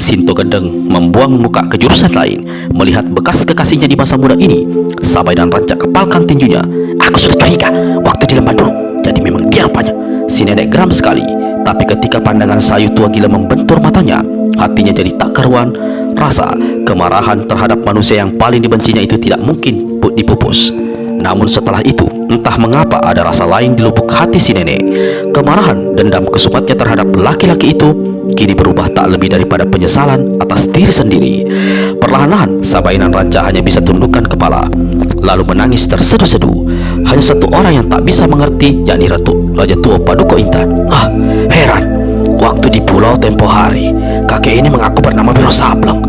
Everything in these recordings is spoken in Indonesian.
Sinto Gendeng membuang muka ke jurusan lain melihat bekas kekasihnya di masa muda ini. Sabai dan Ranca kepalkan tinjunya. Aku sudah curiga waktu di lembah dulu. Jadi memang dia rupanya. Si nenek geram sekali. Tapi ketika pandangan sayu tua gila membentur matanya, hatinya jadi tak karuan. Rasa kemarahan terhadap manusia yang paling dibencinya itu tidak mungkin dipupus. Namun setelah itu, entah mengapa ada rasa lain di lubuk hati si nenek. Kemarahan, dendam kesumatnya terhadap laki-laki itu kini berubah tak lebih daripada penyesalan atas diri sendiri. Perlahan-lahan, Sabai dan Ranca hanya bisa tundukkan kepala, lalu menangis terseduh-seduh. Hanya satu orang yang tak bisa mengerti, yakni Raja Tua Paduka Intan. Heran, waktu di pulau tempo hari, kakek ini mengaku bernama Wiro Sableng.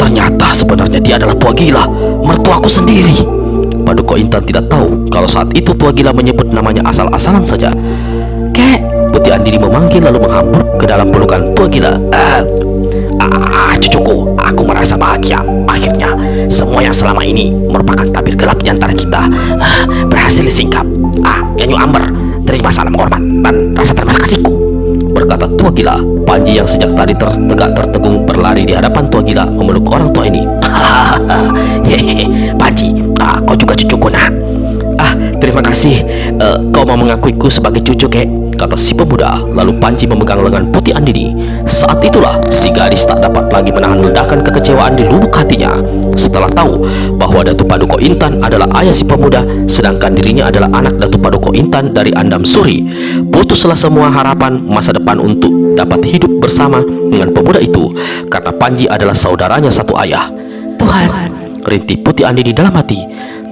Ternyata sebenarnya dia adalah tua gila, mertuaku sendiri. Paduka Intan tidak tahu kalau saat itu tua gila menyebut namanya asal-asalan saja. Kek, Putih Andini memanggil lalu menghambur ke dalam pelukan tua gila. Cucuku, aku merasa bahagia. Akhirnya, semua yang selama ini merupakan tabir gelap di antara kita berhasil disingkap. Nyanyi Amber, terima salam hormat dan rasa terima kasihku, berkata tua gila. Panji yang sejak tadi tertegak tertegun berlari di hadapan tua gila memeluk orang tua ini. Hehehe, Panji, kau juga cucuku nak. Terima kasih. Kau mau mengakuiku sebagai cucu, kek, kata si pemuda. Lalu Panji memegang lengan Putih Andini. Saat itulah si gadis tak dapat lagi menahan ledakan kekecewaan di lubuk hatinya setelah tahu bahwa Datuk Paduka Intan adalah ayah si pemuda, sedangkan dirinya adalah anak Datuk Paduka Intan dari Andam Suri. Putuslah semua harapan masa depan untuk dapat hidup bersama dengan pemuda itu karena Panji adalah saudaranya satu ayah. Tuhan, rintih Putih Andini dalam hati.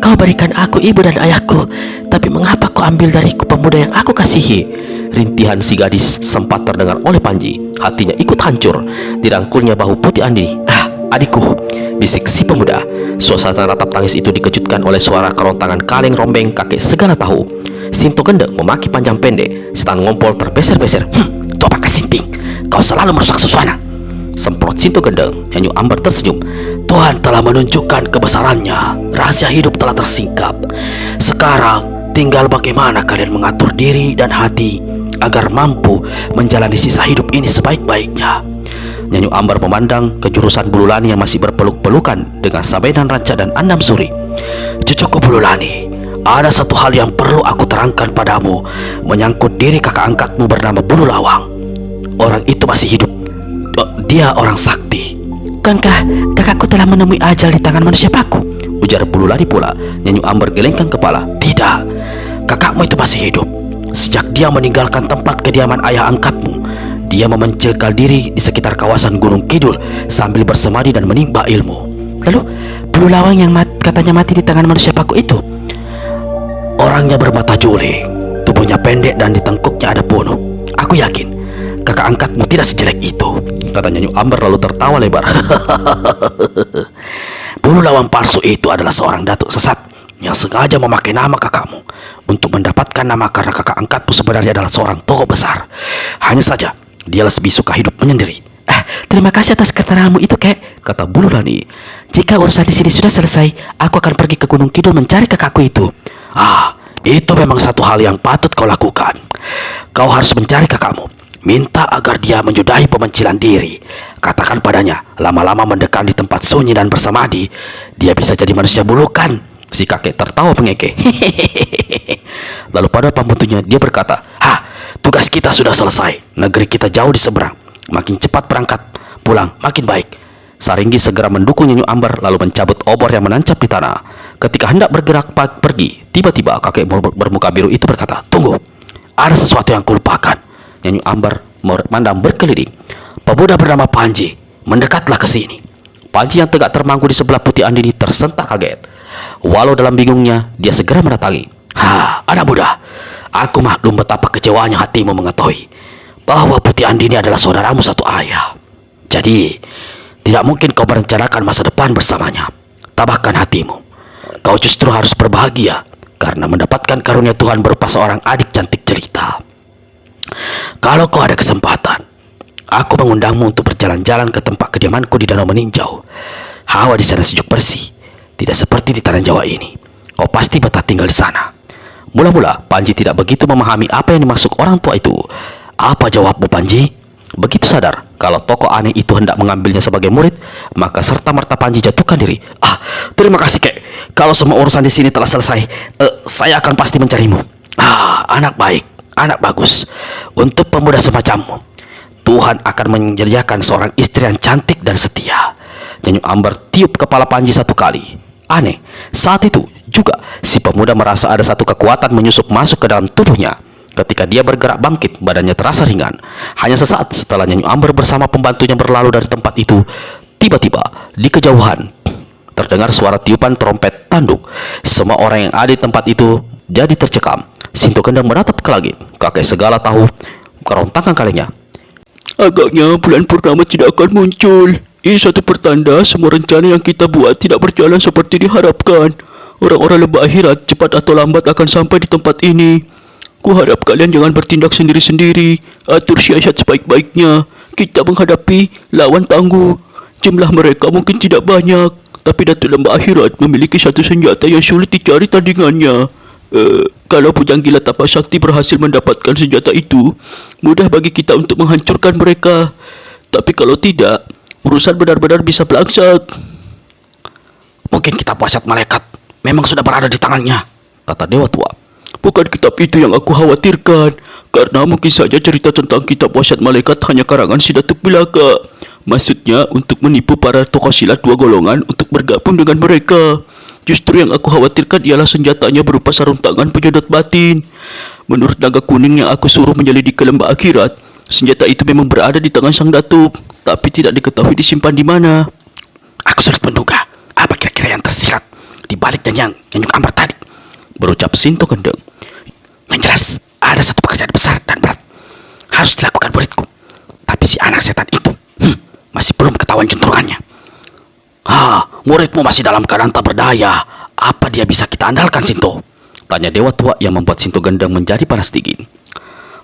Kau berikan aku ibu dan ayahku, tapi mengapa kau ambil dariku pemuda yang aku kasihi? Rintihan si gadis sempat terdengar oleh Panji. Hatinya ikut hancur. Dirangkulnya bahu Putih Andini. Adikku, bisik si pemuda. Suasana ratap tangis itu dikejutkan oleh suara kerontangan kaleng rombeng kakek segala tahu. Sinto Gendeng memaki panjang pendek, setan ngompol terbeser-beser. Tua Baka Sinting, kau selalu merusak suasana, semprot Sinto Gendeng. Nyanyi Amber tersenyum. Tuhan telah menunjukkan kebesarannya. Rahasia hidup telah tersingkap. Sekarang tinggal bagaimana kalian mengatur diri dan hati agar mampu menjalani sisa hidup ini sebaik-baiknya. Nyanyi Amber memandang ke jurusan Bululani yang masih berpeluk-pelukan dengan Sabai dan Ranca dan Andam Suri. Cucuku Bululani, ada satu hal yang perlu aku terangkan padamu menyangkut diri kakak angkatmu bernama Bulu Lawang. Orang itu masih hidup. Dia orang sakti. Bukankah kakakku telah menemui ajal di tangan manusia paku? Ujar Bululani pula. Nyanyi Amber gelengkan kepala. Tidak, kakakmu itu masih hidup. Sejak dia meninggalkan tempat kediaman ayah angkatmu, dia memencilkan diri di sekitar kawasan Gunung Kidul sambil bersemadi dan menimba ilmu. Lalu Bulu Lawang yang katanya mati di tangan manusia paku itu? Orangnya bermata juling, tubuhnya pendek dan di tengkuknya ada bunuh. Aku yakin kakak angkatmu tidak sejelek itu, kata Nyanyi Amber lalu tertawa lebar. Bulu Lawang palsu itu adalah seorang datuk sesat yang sengaja memakai nama kakakmu untuk mendapatkan nama karena kakak angkatmu sebenarnya adalah seorang tokoh besar. Hanya saja dia lebih suka hidup menyendiri. Terima kasih atas keteranganmu itu, kek, kata Bululani. Jika urusan di sini sudah selesai, aku akan pergi ke Gunung Kidul mencari kakakku itu. Itu memang satu hal yang patut kau lakukan. Kau harus mencari kakakmu. Minta agar dia menyudahi pemencilan diri. Katakan padanya, lama-lama mendekam di tempat sunyi dan bersamadi, dia bisa jadi manusia bulukan. Si kakek tertawa mengekeh. Lalu pada pembantunya dia berkata, tugas kita sudah selesai. Negeri kita jauh di seberang. Makin cepat berangkat pulang, makin baik. Saringgi segera mendukung Nyanyi Amber lalu mencabut obor yang menancap di tanah. Ketika hendak bergerak pergi, tiba-tiba kakek bermuka biru itu berkata, tunggu, ada sesuatu yang kulupakan. Nyanyi Amber memandang berkeliling. Pemuda bernama Panji mendekatlah ke sini. Panji yang tegak termangku di sebelah Putih Andini tersentak kaget. Walau dalam bingungnya, dia segera mendatangi. Anak muda, aku maklum betapa kecewaannya hatimu mengetahui bahwa Putih Andini adalah saudaramu satu ayah. Jadi, tidak mungkin kau merencanakan masa depan bersamanya. Tabahkan hatimu. Kau justru harus berbahagia karena mendapatkan karunia Tuhan berupa seorang adik cantik jelita. Kalau kau ada kesempatan, aku mengundangmu untuk berjalan-jalan ke tempat kediamanku di Danau Meninjau. Hawa di sana sejuk bersih, tidak seperti di tanah Jawa ini. Kau pasti betah tinggal di sana. Mula-mula Panji tidak begitu memahami apa yang dimaksud orang tua itu. Apa jawabmu, Panji? Begitu sadar kalau tokoh aneh itu hendak mengambilnya sebagai murid, maka serta-merta Panji jatuhkan diri. Ah, terima kasih kek. Kalau semua urusan di sini telah selesai, saya akan pasti mencarimu. Ah, anak baik, anak bagus. Untuk pemuda semacammu, Tuhan akan menyediakan seorang istri yang cantik dan setia. Nyanyi Amber tiup kepala Panji satu kali. Aneh, saat itu juga si pemuda merasa ada satu kekuatan menyusup masuk ke dalam tubuhnya. Ketika dia bergerak bangkit, badannya terasa ringan. Hanya sesaat setelah Nyanyi Amber bersama pembantunya berlalu dari tempat itu, tiba-tiba di kejauhan terdengar suara tiupan trompet tanduk. Semua orang yang ada di tempat itu jadi tercekam. Sinto Gendang menatap ke langit. Kakek segala tahu kerontangan kalinya. Agaknya bulan purnama tidak akan muncul. Ini satu pertanda semua rencana yang kita buat tidak berjalan seperti diharapkan. Orang-orang lembah akhirat cepat atau lambat akan sampai di tempat ini. Ku harap kalian jangan bertindak sendiri-sendiri. Atur siasat sebaik-baiknya. Kita menghadapi lawan tangguh. Jumlah mereka mungkin tidak banyak, tapi Datuk Lembah Akhirat memiliki satu senjata yang sulit dicari tandingannya. Kalau Pujang Gila Tapak Sakti berhasil mendapatkan senjata itu, mudah bagi kita untuk menghancurkan mereka. Tapi kalau tidak, urusan benar-benar bisa belangsak. Mungkin kitab wasiat malaikat memang sudah berada di tangannya, kata Dewa Tua. Bukan kitab itu yang aku khawatirkan, karena mungkin saja cerita tentang kitab wasiat malaikat hanya karangan si Datuk Bilaka. Maksudnya untuk menipu para tokoh silat dua golongan untuk bergabung dengan mereka. Justru yang aku khawatirkan ialah senjatanya berupa sarung tangan penyedot batin. Menurut naga kuning yang aku suruh menyelidiki lembah akhirat, senjata itu memang berada di tangan sang datuk, tapi tidak diketahui disimpan di mana. Aku sulit menduga apa kira-kira yang tersirat di balik dan yang Amber tadi, berucap Sinto Gendeng. Yang jelas ada satu pekerjaan besar dan berat harus dilakukan muridku. Tapi si anak setan itu masih belum ketahuan juntrungannya. Muridmu masih dalam keadaan tak berdaya. Apa dia bisa kita andalkan, Sinto? Tanya Dewa Tua yang membuat Sinto Gendeng menjadi panas dingin.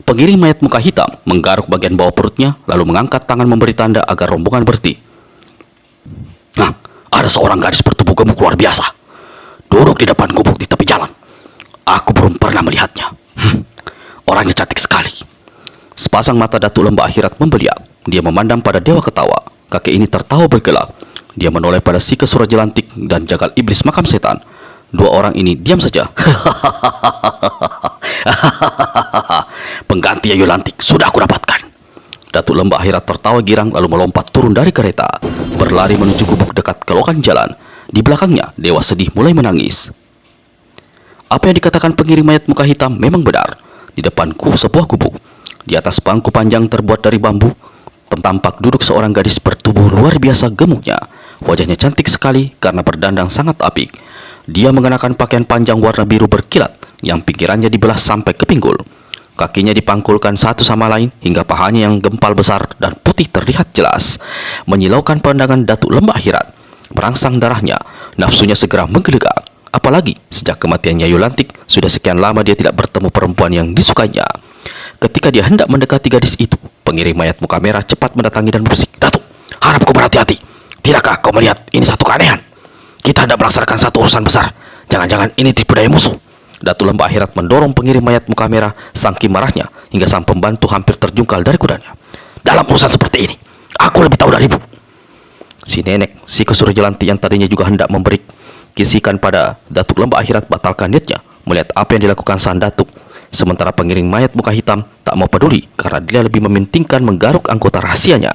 Pengiring mayat muka hitam menggaruk bagian bawah perutnya, lalu mengangkat tangan memberi tanda agar rombongan berhenti. Nah, ada seorang gadis bertubuh gemuk luar biasa, duduk di depan gubuk di tepi jalan. Aku belum pernah melihatnya. Orangnya cantik sekali. Sepasang mata Datuk Lembah Akhirat membeliak. Dia memandang pada Dewa Ketawa. Kakek ini tertawa bergelak. Dia menoleh pada si Kesura Jelantik dan jagal iblis makam setan. Dua orang ini diam saja. Pengganti Yayu Lantik sudah aku dapatkan. Datuk Lembah Akhirat tertawa girang lalu melompat turun dari kereta, berlari menuju gubuk dekat kelokan jalan. Di belakangnya, Dewa sedih mulai menangis. Apa yang dikatakan pengiring mayat muka hitam memang benar. Di depanku sebuah gubuk. Di atas bangku panjang terbuat dari bambu, tampak duduk seorang gadis bertubuh luar biasa gemuknya. Wajahnya cantik sekali karena berdandang sangat apik. Dia mengenakan pakaian panjang warna biru berkilat yang pinggirannya dibelah sampai ke pinggul. Kakinya dipangkulkan satu sama lain hingga pahanya yang gempal besar dan putih terlihat jelas, menyilaukan pandangan Datuk Lembah Akhirat. Merangsang darahnya, nafsunya segera menggelegak. Apalagi sejak kematian Yayu Lantik, sudah sekian lama dia tidak bertemu perempuan yang disukainya. Ketika dia hendak mendekati gadis itu, pengiring mayat muka merah cepat mendatangi dan berbisik, "Datuk, harap kau berhati-hati. Tidakkah kau melihat ini satu keanehan? Kita hendak melaksanakan satu urusan besar. Jangan-jangan ini tipu daya musuh." Datuk Lembah Akhirat mendorong pengiring mayat muka merah saking marahnya hingga sang pembantu hampir terjungkal dari kudanya. "Dalam urusan seperti ini, aku lebih tahu darimu." Si nenek, si Kesura Jelantik yang tadinya juga hendak memberi kisikan pada Datuk Lembah Akhirat batalkan niatnya melihat apa yang dilakukan sang datuk. Sementara pengiring mayat muka hitam tak mau peduli karena dia lebih mementingkan menggaruk anggota rahasianya.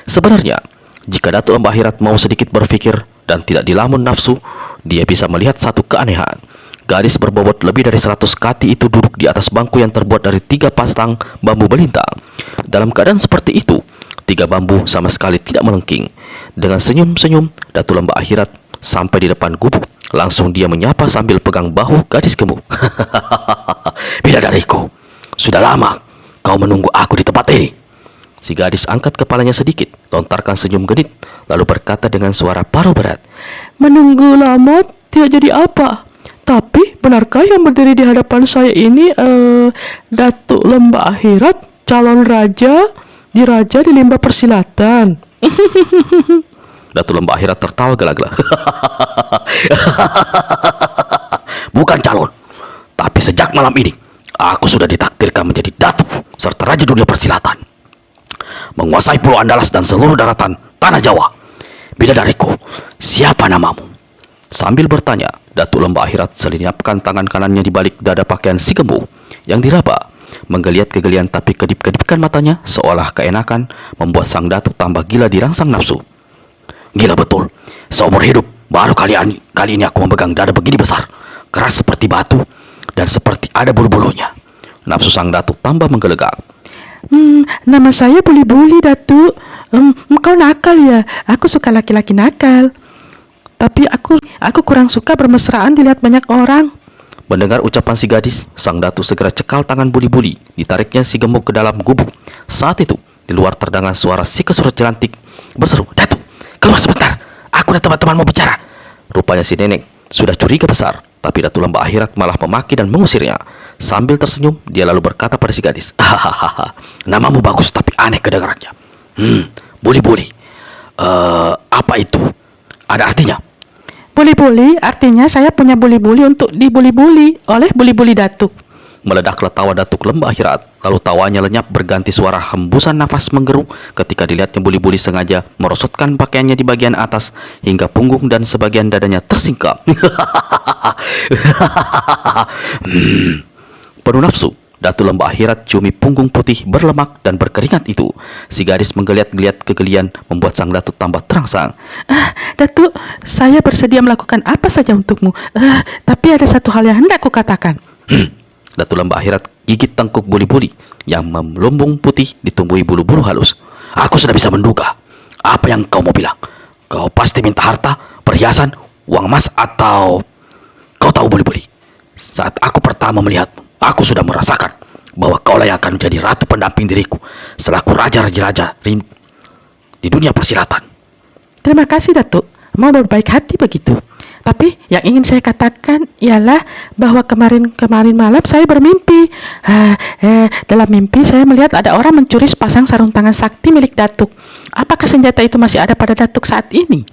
Sebenarnya, jika Datuk Lembah Akhirat mau sedikit berpikir dan tidak dilamun nafsu, dia bisa melihat satu keanehan. Gadis berbobot lebih dari 100 kati itu duduk di atas bangku yang terbuat dari 3 pasang bambu melintang. Dalam keadaan seperti itu, 3 bambu sama sekali tidak melengking. Dengan senyum-senyum, Datuk Lembah Akhirat sampai di depan gubuk. Langsung dia menyapa sambil pegang bahu gadis gemuk. "Bidadariku, sudah lama kau menunggu aku di tempat ini." Si gadis angkat kepalanya sedikit, lontarkan senyum genit, lalu berkata dengan suara paruh berat, "Menunggu lama tidak jadi apa. Tapi benarkah yang berdiri di hadapan saya ini Datuk Lembah Akhirat, calon raja di limbah persilatan?" Datuk Lembah Akhirat tertawa gelak-gelak. "Bukan calon, tapi sejak malam ini aku sudah ditakdirkan menjadi datuk serta raja dunia persilatan. menguasai Pulau Andalas dan seluruh daratan tanah Jawa. Bidadariku, siapa namamu? Sambil bertanya, Datuk Lembah Akhirat selenyapkan tangan kanannya di balik dada pakaian si Gembong yang diraba. Menggeliat kegelian tapi kedip-kedipkan matanya seolah keenakan membuat sang datuk tambah gila dirangsang nafsu. Gila betul, seumur hidup baru kali ini aku memegang dada begini besar, keras seperti batu dan seperti ada bulu-bulunya. Nafsu sang datuk tambah menggelegak. Nama saya Buli-Buli, Datuk. Kau nakal ya? Aku suka laki-laki nakal. Tapi aku kurang suka bermesraan dilihat banyak orang. Mendengar ucapan si gadis, sang datuk segera cekal tangan Buli-Buli. Ditariknya si Gemuk ke dalam gubuk. Saat itu, di luar terdengar suara si kesurat jelantik berseru, "Datuk, keluar sebentar. Aku dan teman-teman mau bicara." Rupanya si nenek sudah curiga besar, tapi Datuk Lembah Akhirat malah memaki dan mengusirnya. Sambil tersenyum, dia lalu berkata pada si gadis, "Hahaha, namamu bagus tapi aneh kedengarannya. Buli-Buli. Apa itu? Ada artinya?" Buli-Buli artinya saya punya buli-buli untuk dibuli-buli oleh buli-buli Datuk. Meledaklah tawa Datuk Lembah Akhirat, lalu tawanya lenyap berganti suara hembusan nafas menggeru ketika dilihatnya Buli-Buli sengaja merosotkan pakaiannya di bagian atas hingga punggung dan sebagian dadanya tersingkap. Penuh nafsu, Datuk Lembah Akhirat ciumi punggung putih berlemak dan berkeringat itu. Si gadis menggeliat-geliat kegelian membuat sang datuk tambah terangsang. Datuk, saya bersedia melakukan apa saja untukmu. Tapi ada satu hal yang hendak kukatakan. Datuk Lembah Akhirat gigit tengkuk Buli-Buli yang melumbung putih ditumbuhi bulu-bulu halus. Aku sudah bisa menduga apa yang kau mau bilang. Kau pasti minta harta, perhiasan, uang emas atau... Kau tahu Buli-Buli, saat aku pertama melihatmu, aku sudah merasakan bahwa kau layak akan menjadi ratu pendamping diriku selaku raja-raja di dunia persilatan. Terima kasih, Datuk. Mau berbaik hati begitu. Tapi yang ingin saya katakan ialah bahwa kemarin malam saya bermimpi. Dalam mimpi saya melihat ada orang mencuri sepasang sarung tangan sakti milik Datuk. Apakah senjata itu masih ada pada Datuk saat ini?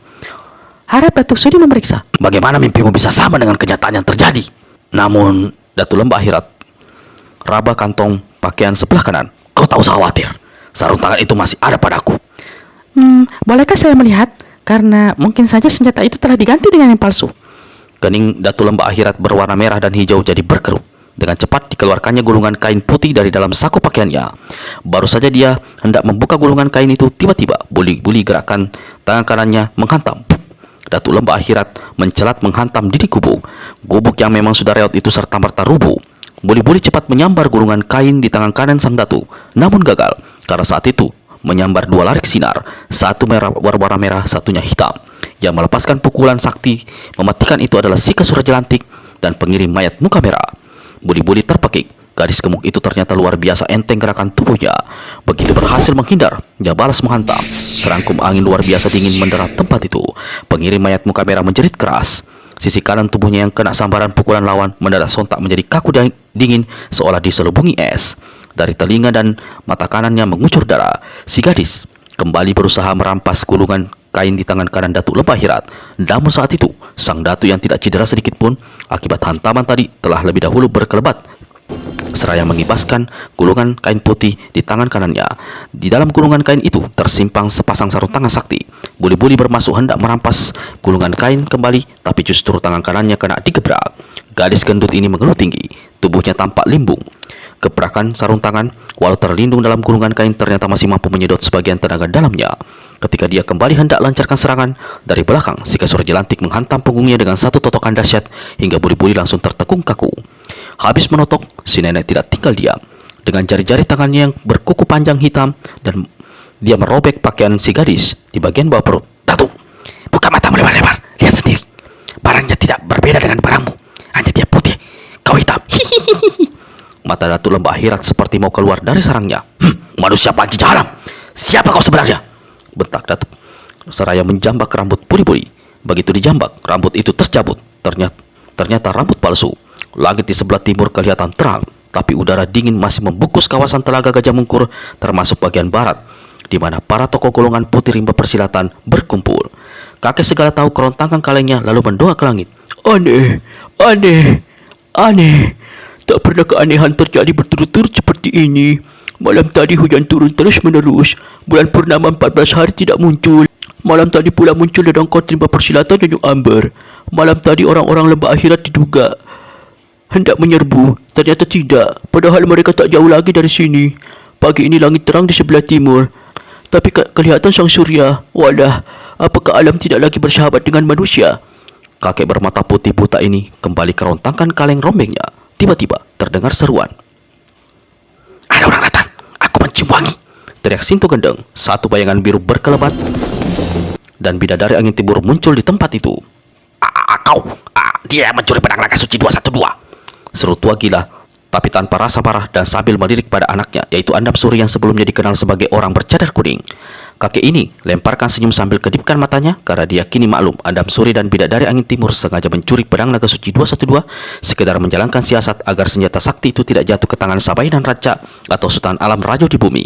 Harap Datuk sudi memeriksa. Bagaimana mimpimu bisa sama dengan kenyataan yang terjadi? Namun, Datuk Lembah Akhirat raba kantong pakaian sebelah kanan. Kau tak usah khawatir, sarung tangan itu masih ada padaku. Bolehkah saya melihat? Karena mungkin saja senjata itu telah diganti dengan yang palsu. Kening Datuk Lembah Akhirat berwarna merah dan hijau jadi berkerut. Dengan cepat dikeluarkannya gulungan kain putih dari dalam saku pakaiannya. Baru saja dia hendak membuka gulungan kain itu, tiba-tiba Buli-Buli gerakan tangan kanannya menghantam. Datuk Lembah Akhirat mencelat menghantam dinding gubuk. Gubuk yang memang sudah reot itu serta-merta rubuh. Buli-Buli cepat menyambar gulungan kain di tangan kanan sang datuk, namun gagal karena saat itu menyambar dua larik sinar, satu merah berwarna merah, satunya hitam. Yang melepaskan pukulan sakti mematikan itu adalah si kesurat jelantik dan pengirim mayat muka merah. Buli-Buli terpekik. Gadis gemuk itu ternyata luar biasa enteng gerakan tubuhnya. Begitu berhasil menghindar, dia balas menghantam. Serangkum angin luar biasa dingin menderat tempat itu. Pengirim mayat muka merah menjerit keras. Sisi kanan tubuhnya yang kena sambaran pukulan lawan mendadak sontak menjadi kaku dan dingin seolah diselubungi es. Dari telinga dan mata kanannya mengucur darah. Si gadis kembali berusaha merampas gulungan kain di tangan kanan Datuk Lembah Akhirat. Namun saat itu, sang datuk yang tidak cedera sedikit pun akibat hantaman tadi telah lebih dahulu berkelebat, seraya mengibaskan gulungan kain putih di tangan kanannya. Di dalam gulungan kain itu tersimpang sepasang sarung tangan sakti. Buli-Buli bermaksud hendak merampas gulungan kain kembali, tapi justru tangan kanannya kena digebrak. Gadis gendut ini mengeluh tinggi, tubuhnya tampak limbung. Gebrakan sarung tangan, walau terlindung dalam gulungan kain, ternyata masih mampu menyedot sebagian tenaga dalamnya. Ketika dia kembali hendak lancarkan serangan, dari belakang si kesurat jelantik menghantam punggungnya dengan satu totokan dahsyat hingga Buli-Buli langsung tertekung kaku. Habis menotok, si nenek tidak tinggal diam. Dengan jari-jari tangannya yang berkuku panjang hitam, dan dia merobek pakaian si gadis di bagian bawah perut. Datuk, buka matamu lebar-lebar, lihat sendiri. Barangnya tidak berbeda dengan barangmu, hanya dia putih, kau hitam. Hihihihi. Mata Datuk Lembah Akhirat seperti mau keluar dari sarangnya. Manusia panci jahanam, siapa kau sebenarnya? Bentak Datuk seraya menjambak rambut Buli-Buli. Begitu dijambak, rambut itu tercabut. Ternyata rambut palsu. Langit di sebelah timur kelihatan terang, tapi udara dingin masih membungkus kawasan Telaga Gajah Mungkur, termasuk bagian barat, di mana para tokoh golongan putih rimba persilatan berkumpul. Kakek segala tahu kerontangan kalengnya lalu mendongak ke langit. Aneh, aneh, aneh. Tak pernah keanehan terjadi berturut-turut seperti ini. Malam tadi hujan turun terus-menerus. Bulan purnama 14 hari tidak muncul. Malam tadi pula muncul ladang kontrim persilatan Nyonya Amber. Malam tadi orang-orang lembah akhirat diduga hendak menyerbu. Ternyata tidak. Padahal mereka tak jauh lagi dari sini. Pagi ini langit terang di sebelah timur. Tapi kelihatan sang surya. Walah, apakah alam tidak lagi bersahabat dengan manusia? Kakek bermata putih buta ini kembali kerontangkan kaleng rombengnya. Tiba-tiba terdengar seruan. Ada orang datang. Aku mencium wangi. Teriak Sinto Gendeng. Satu bayangan biru berkelebat dan bidadari angin timur muncul di tempat itu. Dia mencuri pedang naga suci 212. Seru tua gila, tapi tanpa rasa marah dan sambil melirik pada anaknya, yaitu Andam Suri yang sebelumnya dikenal sebagai orang bercadar kuning. Kakek ini lemparkan senyum sambil kedipkan matanya karena dia kini maklum Andam Suri dan bidadari angin timur sengaja mencuri pedang naga suci 212 sekedar menjalankan siasat agar senjata sakti itu tidak jatuh ke tangan Sabai dan Raja atau Sultan Alam Rajo di bumi.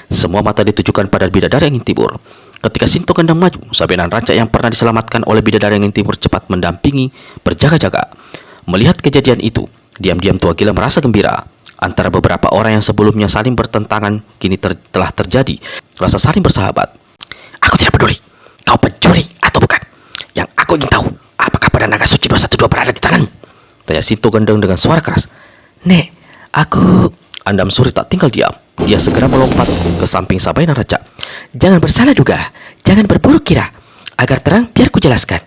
Semua mata ditujukan pada bidadari angin timur. Ketika Sinto Gendeng maju, Sabai dan Raja yang pernah diselamatkan oleh bidadari angin timur cepat mendampingi berjaga-jaga. Melihat kejadian itu, diam-diam tua gila merasa gembira. Antara beberapa orang yang sebelumnya saling bertentangan, kini telah terjadi rasa saling bersahabat. Aku tidak peduli kau pencuri atau bukan. Yang aku ingin tahu, apakah pedang naga suci 212 berada di tanganmu? Tanya Sinto Gendeng dengan suara keras. Nek, aku... Andam Suri tak tinggal diam. Dia segera melompat ke samping Sabai dan Raja. Jangan bersalah duga, jangan berburuk kira. Agar terang, biar ku jelaskan.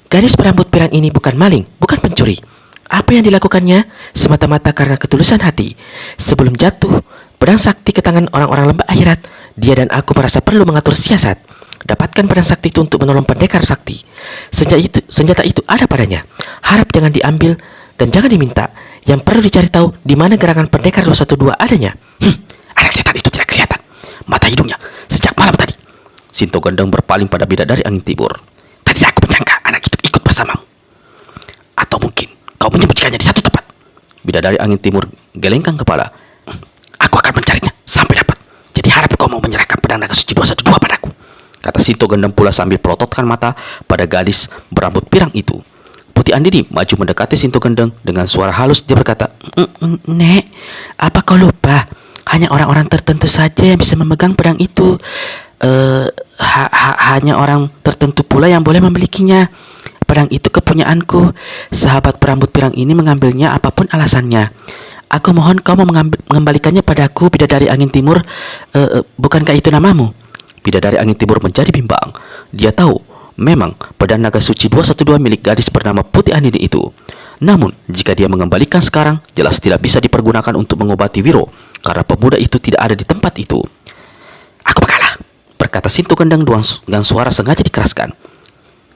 Gadis berambut pirang ini bukan maling, bukan pencuri. Apa yang dilakukannya semata-mata karena ketulusan hati. Sebelum jatuh pedang sakti ke tangan orang-orang lembah akhirat, dia dan aku merasa perlu mengatur siasat. Dapatkan pedang sakti itu untuk menolong pendekar sakti. Senjata itu ada padanya. Harap jangan diambil dan jangan diminta. Yang perlu dicari tahu di mana gerangan pendekar 212 adanya. Anak setan itu tidak kelihatan mata hidungnya sejak malam tadi. Sinto Gendeng berpaling pada bidadari angin timur. Tadi aku menyangka anak itu ikut bersamamu. Atau mungkin kau menyembunyikannya di satu tempat. Bidadari angin timur gelengkan kepala. Aku akan mencarinya sampai dapat. Jadi harap kau mau menyerahkan pedang naga suci 212 padaku, kata Sinto Gendeng pula sambil pelototkan mata pada gadis berambut pirang itu. Putih Andini maju mendekati Sinto Gendeng. Dengan suara halus dia berkata, Nek, apa kau lupa? Hanya orang-orang tertentu saja yang bisa memegang pedang itu. Hanya orang tertentu pula yang boleh memilikinya. Pedang itu kepunyaanku. Sahabat berambut pirang ini mengambilnya apapun alasannya. Aku mohon kau mau mengembalikannya padaku, bidadari angin timur. Bukankah itu namamu? Bidadari angin timur menjadi bimbang. Dia tahu memang pedang naga suci 212 milik gadis bernama Putih Andini itu. Namun jika dia mengembalikan sekarang, jelas tidak bisa dipergunakan untuk mengobati Wiro karena pemuda itu tidak ada di tempat itu. Aku bakalah, berkata Sinto Gendeng dengan suara sengaja dikeraskan.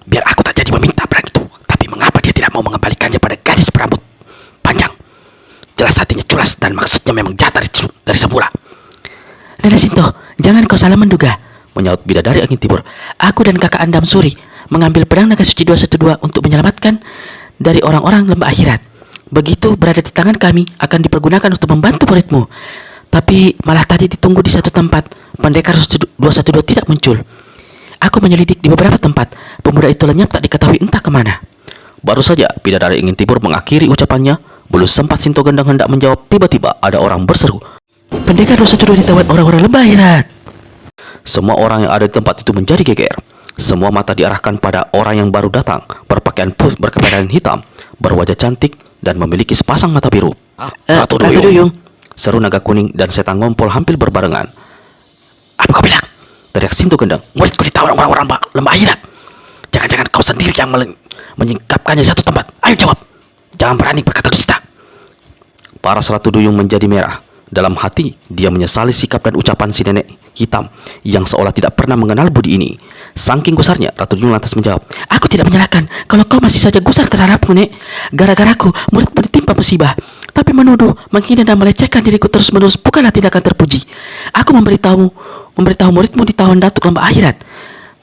Biar aku tak jadi meminta pedang itu, tapi mengapa dia tidak mau mengembalikannya pada gadis berambut panjang? Jelas hatinya culas dan maksudnya memang jahat dari semula. Nenek Sinto, jangan kau salah menduga, menyaut bidadari angin timur. Aku dan kakak Andam Suri mengambil pedang naga suci 212 untuk menyelamatkan dari orang-orang lembah akhirat. Begitu berada di tangan kami, akan dipergunakan untuk membantu muridmu. Tapi malah tadi ditunggu di satu tempat, pendekar 212 tidak muncul. Aku menyelidik di beberapa tempat, pemuda itu lenyap tak diketahui entah kemana. Baru saja bidadari angin timur mengakhiri ucapannya, belum sempat Sinto Gendeng hendak menjawab, tiba-tiba ada orang berseru. Pendekar 212 ditawan orang-orang lembah akhirat. Semua orang yang ada di tempat itu menjadi geger. Semua mata diarahkan pada orang yang baru datang, berpakaian berkepedaan hitam, berwajah cantik, dan memiliki sepasang mata biru. Ratu Duyung, seru naga kuning dan setan ngompol hampir berbarengan. Apa kau bilang? Teriak Sinto Gendeng. Muridku ditawan orang-orang lembah akhirat. Jangan-jangan kau sendiri yang menyingkapkannya di satu tempat. Ayo jawab. Jangan berani berkata dusta. Paras Ratu Duyung menjadi merah. Dalam hati, dia menyesali sikap dan ucapan si nenek hitam yang seolah tidak pernah mengenal budi ini. Saking gusarnya, Ratu Duyung lantas menjawab, Aku tidak menyalahkan kalau kau masih saja gusar terhadapku, Nek. Gara-garaku, muridmu ditimpa musibah. Tapi menuduh, menghina dan melecehkan diriku terus-menerus bukanlah tindakan terpuji. Aku memberitahu muridmu ditawan datuk lembah akhirat.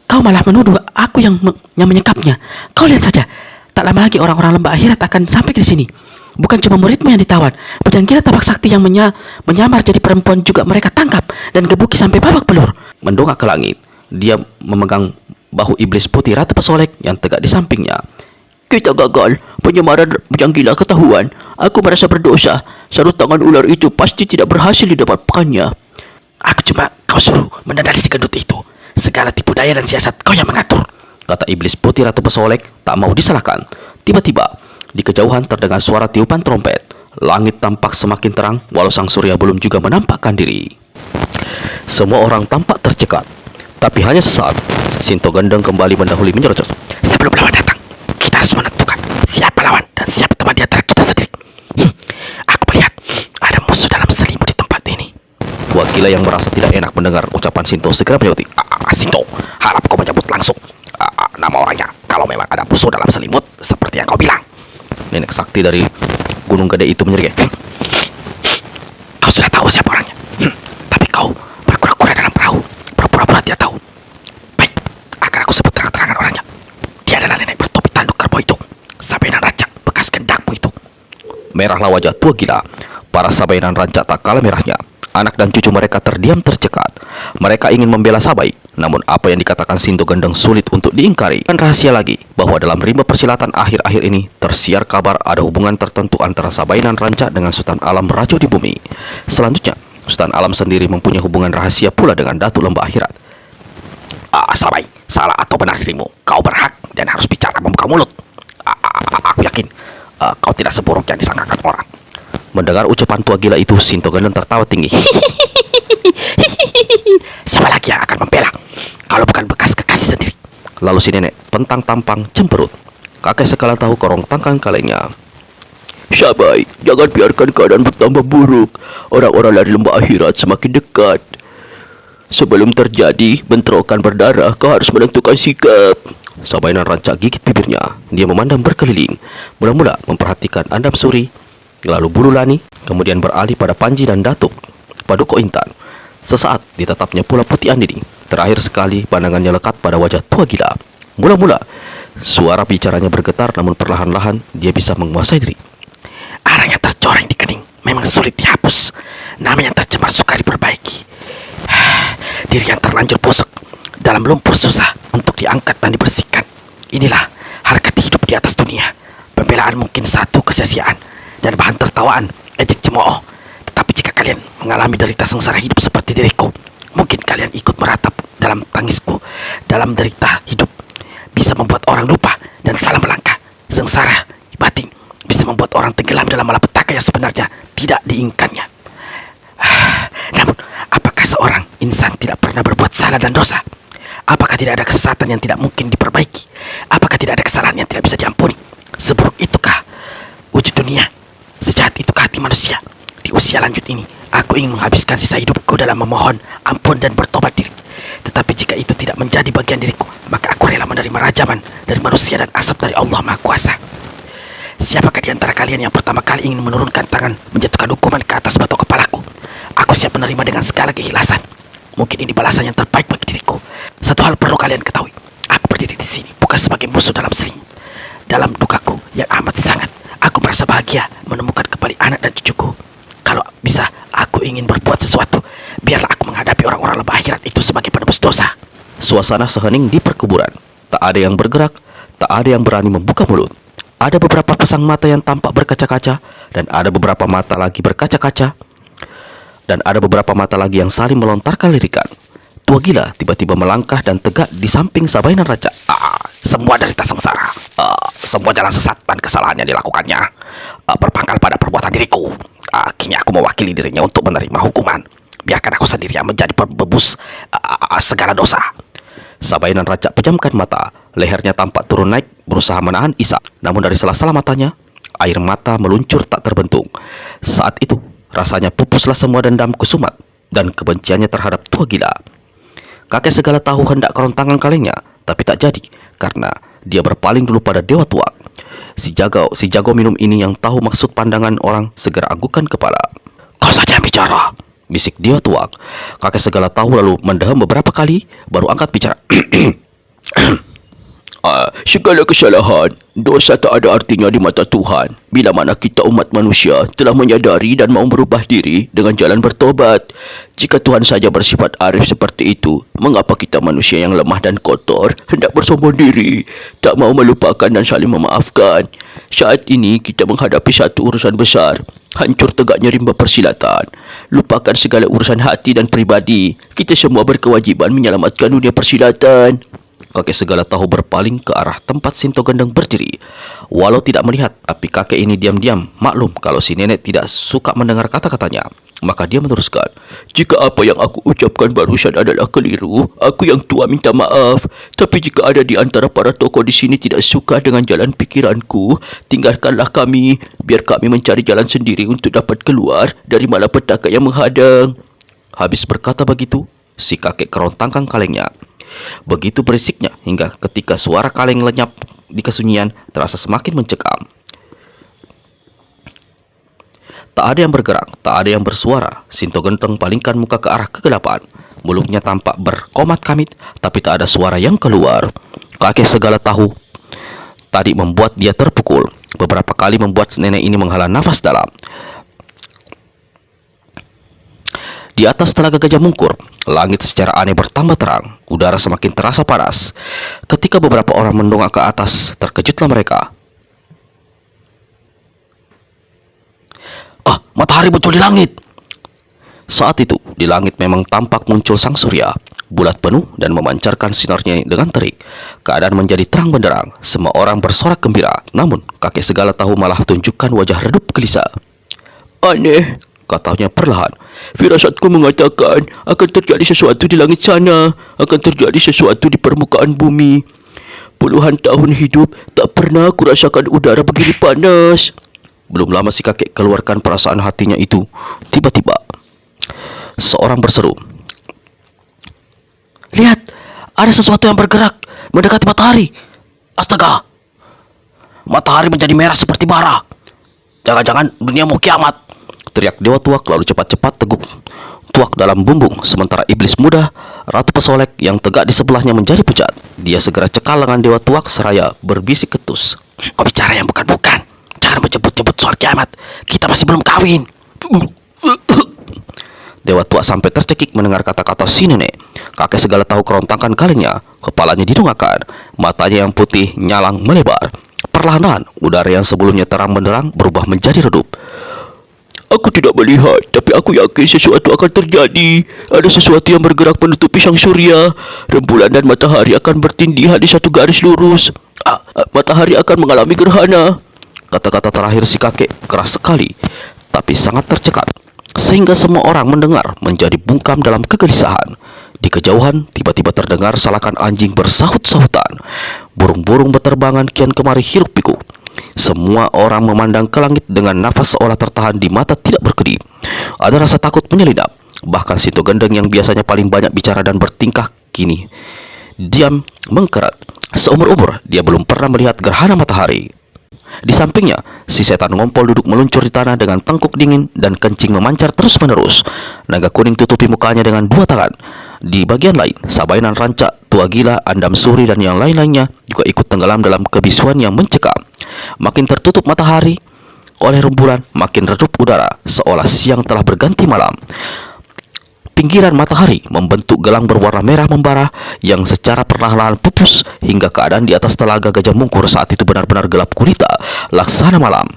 Kau malah menuduh aku yang menyekapnya. Kau lihat saja, tak lama lagi orang-orang lembah akhirat akan sampai di sini. Bukan cuma muridmu yang ditawan, pedang gila tapak sakti yang menyamar jadi perempuan juga mereka tangkap dan gebuki sampai babak belur. Mendongak ke langit, dia memegang bahu iblis putih Ratu Pesolek yang tegak di sampingnya. Kita gagal. Penyamaran yang gila ketahuan. Aku merasa berdosa. Sarut tangan ular itu pasti tidak berhasil didapatkannya. Aku cuma kau suruh menandali si gendut itu. Segala tipu daya dan siasat kau yang mengatur, kata iblis putih Ratu Pesolek tak mau disalahkan. Tiba-tiba, di kejauhan terdengar suara tiupan trompet. Langit tampak semakin terang walau sang surya belum juga menampakkan diri. Semua orang tampak tercekat. Tapi hanya sesaat, Sinto Gendeng kembali mendahului menyerocos. sebelum lawan datang, kita harus menentukan siapa lawan dan siapa teman di antara kita sendiri. Aku melihat ada musuh dalam selimut di tempat ini. Tua gila yang merasa tidak enak mendengar ucapan Sinto segera menyauti. Sinto, harap kau menyebut langsung nama orangnya. Kalau memang ada musuh dalam selimut seperti yang kau bilang. Nenek sakti dari Gunung Gede itu menyeringai. Kau sudah tahu siapa orangnya. Tapi kau berkura-kura dalam perahu, berpura-pura tidak tahu. Baik, akan aku sebut terang-terangan orangnya. Dia adalah nenek bertopi tanduk kerbau itu, Sabainan Rancak, bekas gendakmu itu. Merahlah wajah tua gila. Para Sabainan Rancak tak kalah merahnya. Anak dan cucu mereka terdiam tercekat. Mereka ingin membela Sabai, namun apa yang dikatakan Sinto Gendeng sulit untuk diingkari. Dan rahasia lagi, bahwa dalam rimba persilatan akhir-akhir ini tersiar kabar ada hubungan tertentu antara Sabainan Rancak dengan Sultan Alam Rajo di bumi. Selanjutnya, Sultan Alam sendiri mempunyai hubungan rahasia pula dengan Datuk Lembah Akhirat. Sabai, salah atau benar dirimu, kau berhak dan harus bicara membuka mulut. Aku yakin kau tidak seburuk yang disangkakan orang. Mendengar ucapan tua gila itu, Sinto Gendeng tertawa tinggi. Siapa lagi yang akan membela kalau bukan bekas kekasih sendiri? Lalu si nenek pentang tampang cemberut. Kakek segala tahu korong tangkang kalengnya. Sabai, jangan biarkan keadaan bertambah buruk. Orang-orang dari lembah akhirat semakin dekat. Sebelum terjadi bentrokan berdarah, kau harus menentukan sikap. Sabainan Rancak gigit bibirnya. Dia memandang berkeliling. Mula-mula memperhatikan Andam Suri, lalu Bulu Lani, kemudian beralih pada Panji dan Datuk Paduko Intan. Sesaat ditatapnya pula Putih Andini. Terakhir sekali pandangannya lekat pada wajah tua gila. Mula-mula suara bicaranya bergetar, namun perlahan-lahan dia bisa menguasai diri. Arang yang tercoreng di kening memang sulit dihapus. Nama yang tercemar sukar diperbaiki. Diri yang terlanjur busuk dalam lumpur susah untuk diangkat dan dibersihkan. Inilah harkat hidup di atas dunia. Pembelaan mungkin satu kesia-siaan dan bahan tertawaan, ejek cemooh. Tetapi jika kalian mengalami derita sengsara hidup seperti diriku, mungkin kalian ikut meratap dalam tangisku. Dalam derita hidup bisa membuat orang lupa dan salah melangkah. Sengsara batin bisa membuat orang tenggelam dalam malapetaka yang sebenarnya tidak diinginkannya. Namun, apakah seorang insan tidak pernah berbuat salah dan dosa? Apakah tidak ada kesesatan yang tidak mungkin diperbaiki? Apakah tidak ada kesalahan yang tidak bisa diampuni? Seburuk itukah wujud dunia? Sejahat itukah hati manusia? Di usia lanjut ini, aku ingin menghabiskan sisa hidupku dalam memohon ampun dan bertobat diri. Tetapi jika itu tidak menjadi bagian diriku, maka aku rela menerima rajaman dari manusia dan asap dari Allah Maha Kuasa. Siapakah di antara kalian yang pertama kali ingin menurunkan tangan menjatuhkan hukuman ke atas batu kepalaku? Aku siap menerima dengan segala keikhlasan. Mungkin ini balasan yang terbaik bagi diriku. Satu hal perlu kalian ketahui. Aku berdiri di sini bukan sebagai musuh dalam selimut. Dalam dukaku yang amat sangat, aku merasa bahagia menemukan kembali anak dan cucuku. Kalau bisa, aku ingin berbuat sesuatu. Biarlah aku menghadapi orang-orang lembah akhirat itu sebagai penebus dosa. Suasana sehening di perkuburan. Tak ada yang bergerak, tak ada yang berani membuka mulut. Ada beberapa pasang mata yang tampak berkaca-kaca, dan ada beberapa mata lagi berkaca-kaca, dan ada beberapa mata lagi yang saling melontarkan lirikan. Tua gila tiba-tiba melangkah dan tegak di samping Sabainan Raja. Semua derita sengsara, semua jalan sesat dan kesalahan yang dilakukannya berpangkal pada perbuatan diriku. Kini aku mewakili dirinya untuk menerima hukuman. Biarkan aku sendiri yang menjadi pembebus segala dosa. Sabainan Raja pejamkan mata. Lehernya tampak turun naik, berusaha menahan isak. Namun dari sela-sela matanya, air mata meluncur tak terbentung. Saat itu, rasanya pupuslah semua dendam Kusumat dan kebenciannya terhadap tua gila. Kakek segala tahu hendak kerontangan kalengnya, tapi tak jadi, karena dia berpaling dulu pada Dewa Tuak. Si jago minum ini yang tahu maksud pandangan orang segera anggukan kepala. Kau saja yang bicara, bisik Dewa Tuak. Kakek segala tahu lalu mendaham beberapa kali, baru angkat bicara. Segala kesalahan, dosa tak ada artinya di mata Tuhan bila mana kita umat manusia telah menyadari dan mau berubah diri dengan jalan bertobat. Jika Tuhan saja bersifat arif seperti itu, mengapa kita manusia yang lemah dan kotor hendak bersombong diri, tak mau melupakan dan saling memaafkan? Saat ini kita menghadapi satu urusan besar, hancur tegaknya rimba persilatan. Lupakan segala urusan hati dan pribadi. Kita semua berkewajiban menyelamatkan dunia persilatan. Kakek segala tahu berpaling ke arah tempat Sinto Gendeng berdiri. Walau tidak melihat, tapi kakek ini diam-diam maklum kalau si nenek tidak suka mendengar kata-katanya. Maka dia meneruskan, Jika apa yang aku ucapkan barusan adalah keliru, aku yang tua minta maaf. Tapi jika ada di antara para tokoh di sini tidak suka dengan jalan pikiranku, tinggalkanlah kami, biar kami mencari jalan sendiri untuk dapat keluar dari malapetaka yang menghadang. habis berkata begitu, si kakek kerontangkan kalengnya. Begitu berisiknya hingga ketika suara kaleng lenyap di kesunyian terasa semakin mencekam. Tak ada yang bergerak, tak ada yang bersuara. Sinto Gendeng palingkan muka ke arah kegelapan. Mulutnya tampak berkomat kamit, tapi tak ada suara yang keluar. Kakek segala tahu tadi membuat dia terpukul. Beberapa kali membuat nenek ini menghela nafas dalam. Di atas Telaga Gajah Mungkur, langit secara aneh bertambah terang. Udara semakin terasa panas. Ketika beberapa orang mendongak ke atas, terkejutlah mereka. Matahari muncul di langit. Saat itu, di langit memang tampak muncul sang surya, bulat penuh dan memancarkan sinarnya dengan terik. Keadaan menjadi terang benderang. Semua orang bersorak gembira. Namun, kakek segala tahu malah tunjukkan wajah redup gelisah. Aneh, Katanya perlahan. firasatku mengatakan akan terjadi sesuatu di langit sana, akan terjadi sesuatu di permukaan bumi. Puluhan tahun hidup, tak pernah aku rasakan udara begini panas. Belum lama si kakek keluarkan perasaan hatinya itu. Tiba-tiba, seorang berseru, Lihat, ada sesuatu yang bergerak mendekati matahari. Astaga, matahari menjadi merah seperti bara. Jangan-jangan dunia mau kiamat. teriak Dewa Tuak lalu cepat-cepat teguk Tuak dalam bumbung. Sementara iblis muda, Ratu Pesolek yang tegak di sebelahnya menjadi pucat. Dia segera cekal lengan Dewa Tuak seraya berbisik ketus. Kau bicara yang bukan-bukan. Jangan menyebut-nyebut soal kiamat. Kita masih belum kawin. Dewa Tuak sampai tercekik mendengar kata-kata si nenek. Kakek segala tahu kerontangkan kalengnya. Kepalanya didongakkan. Matanya yang putih nyalang melebar. Perlahan-lahan, udara yang sebelumnya terang benderang berubah menjadi redup. Aku tidak melihat, tapi aku yakin sesuatu akan terjadi. Ada sesuatu yang bergerak menutupi sang surya. Rembulan dan matahari akan bertindihan di satu garis lurus. Matahari akan mengalami gerhana. Kata-kata terakhir si kakek keras sekali, tapi sangat tercekat, sehingga semua orang mendengar menjadi bungkam dalam kegelisahan. Di kejauhan, tiba-tiba terdengar salakan anjing bersahut-sahutan. Burung-burung berterbangan kian kemari hiruk pikuk. Semua orang memandang ke langit dengan nafas seolah tertahan di mata tidak berkedip. Ada rasa takut menyelinap. Bahkan Sinto Gendeng yang biasanya paling banyak bicara dan bertingkah kini diam mengkeret. Seumur-umur dia belum pernah melihat gerhana matahari. Di sampingnya, si setan ngompol duduk meluncur di tanah dengan tengkuk dingin dan kencing memancar terus-menerus. Naga kuning tutupi mukanya dengan dua tangan. Di bagian lain, Sabainan Rancak, Tua Gila, Andam Suri, dan yang lain-lainnya juga ikut tenggelam dalam kebisuan yang mencekam. Makin tertutup matahari oleh rembulan, makin redup udara, seolah siang telah berganti malam. Pinggiran matahari membentuk gelang berwarna merah membara yang secara perlahan-lahan pupus hingga keadaan di atas Telaga Gajah Mungkur saat itu benar-benar gelap gulita, laksana malam.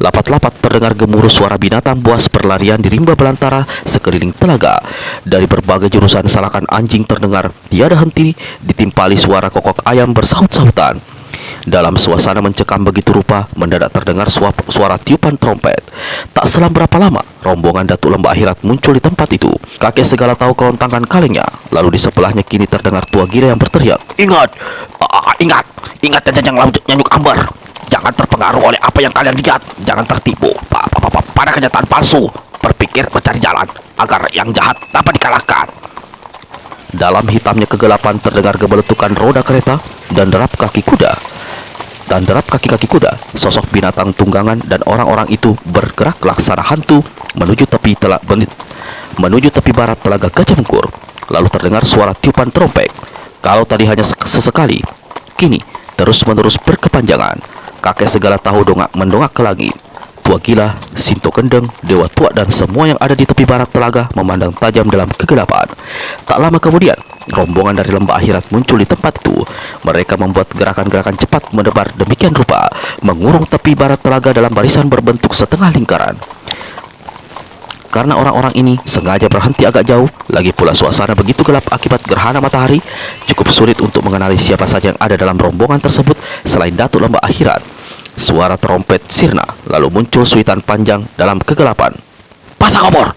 Lapat-lapat terdengar gemuruh suara binatang buas berlarian di rimba belantara sekeliling telaga. Dari berbagai jurusan salakan anjing terdengar tiada henti, ditimpali suara kokok ayam bersahut-sahutan. Dalam suasana mencekam begitu rupa, mendadak terdengar suara tiupan trompet. Tak selang berapa lama, rombongan Datuk Lembah Akhirat muncul di tempat itu. Kakek segala tahu kerontangkan kalengnya. Lalu di sebelahnya kini terdengar Tua Gila yang berteriak, Ingat, ingat janjang laut nyanyuk amber. Jangan terpengaruh oleh apa yang kalian lihat. Jangan tertipu pada kenyataan palsu. Berpikir mencari jalan agar yang jahat dapat dikalahkan. Dalam hitamnya kegelapan terdengar gebeletukan roda kereta dan derap kaki kuda. Dan derap kaki-kaki kuda, sosok binatang tunggangan dan orang-orang itu bergerak laksana hantu menuju tepi barat Telaga Gajah Mungkur. Lalu terdengar suara tiupan trompet. Kalau tadi hanya sesekali, kini terus-menerus berkepanjangan. Kakek segala tahu mendongak ke langit. Tua Gila, Sinto Gendeng, Dewa Tua dan semua yang ada di tepi barat telaga memandang tajam dalam kegelapan. Tak lama kemudian, rombongan dari lembah akhirat muncul di tempat itu. Mereka membuat gerakan-gerakan cepat mendebar demikian rupa, mengurung tepi barat telaga dalam barisan berbentuk setengah lingkaran. Karena orang-orang ini sengaja berhenti agak jauh, lagi pula suasana begitu gelap akibat gerhana matahari, cukup sulit untuk mengenali siapa saja yang ada dalam rombongan tersebut selain Datuk Lembah Akhirat. Suara trompet sirna, lalu muncul suitan panjang dalam kegelapan. "Pasang obor!"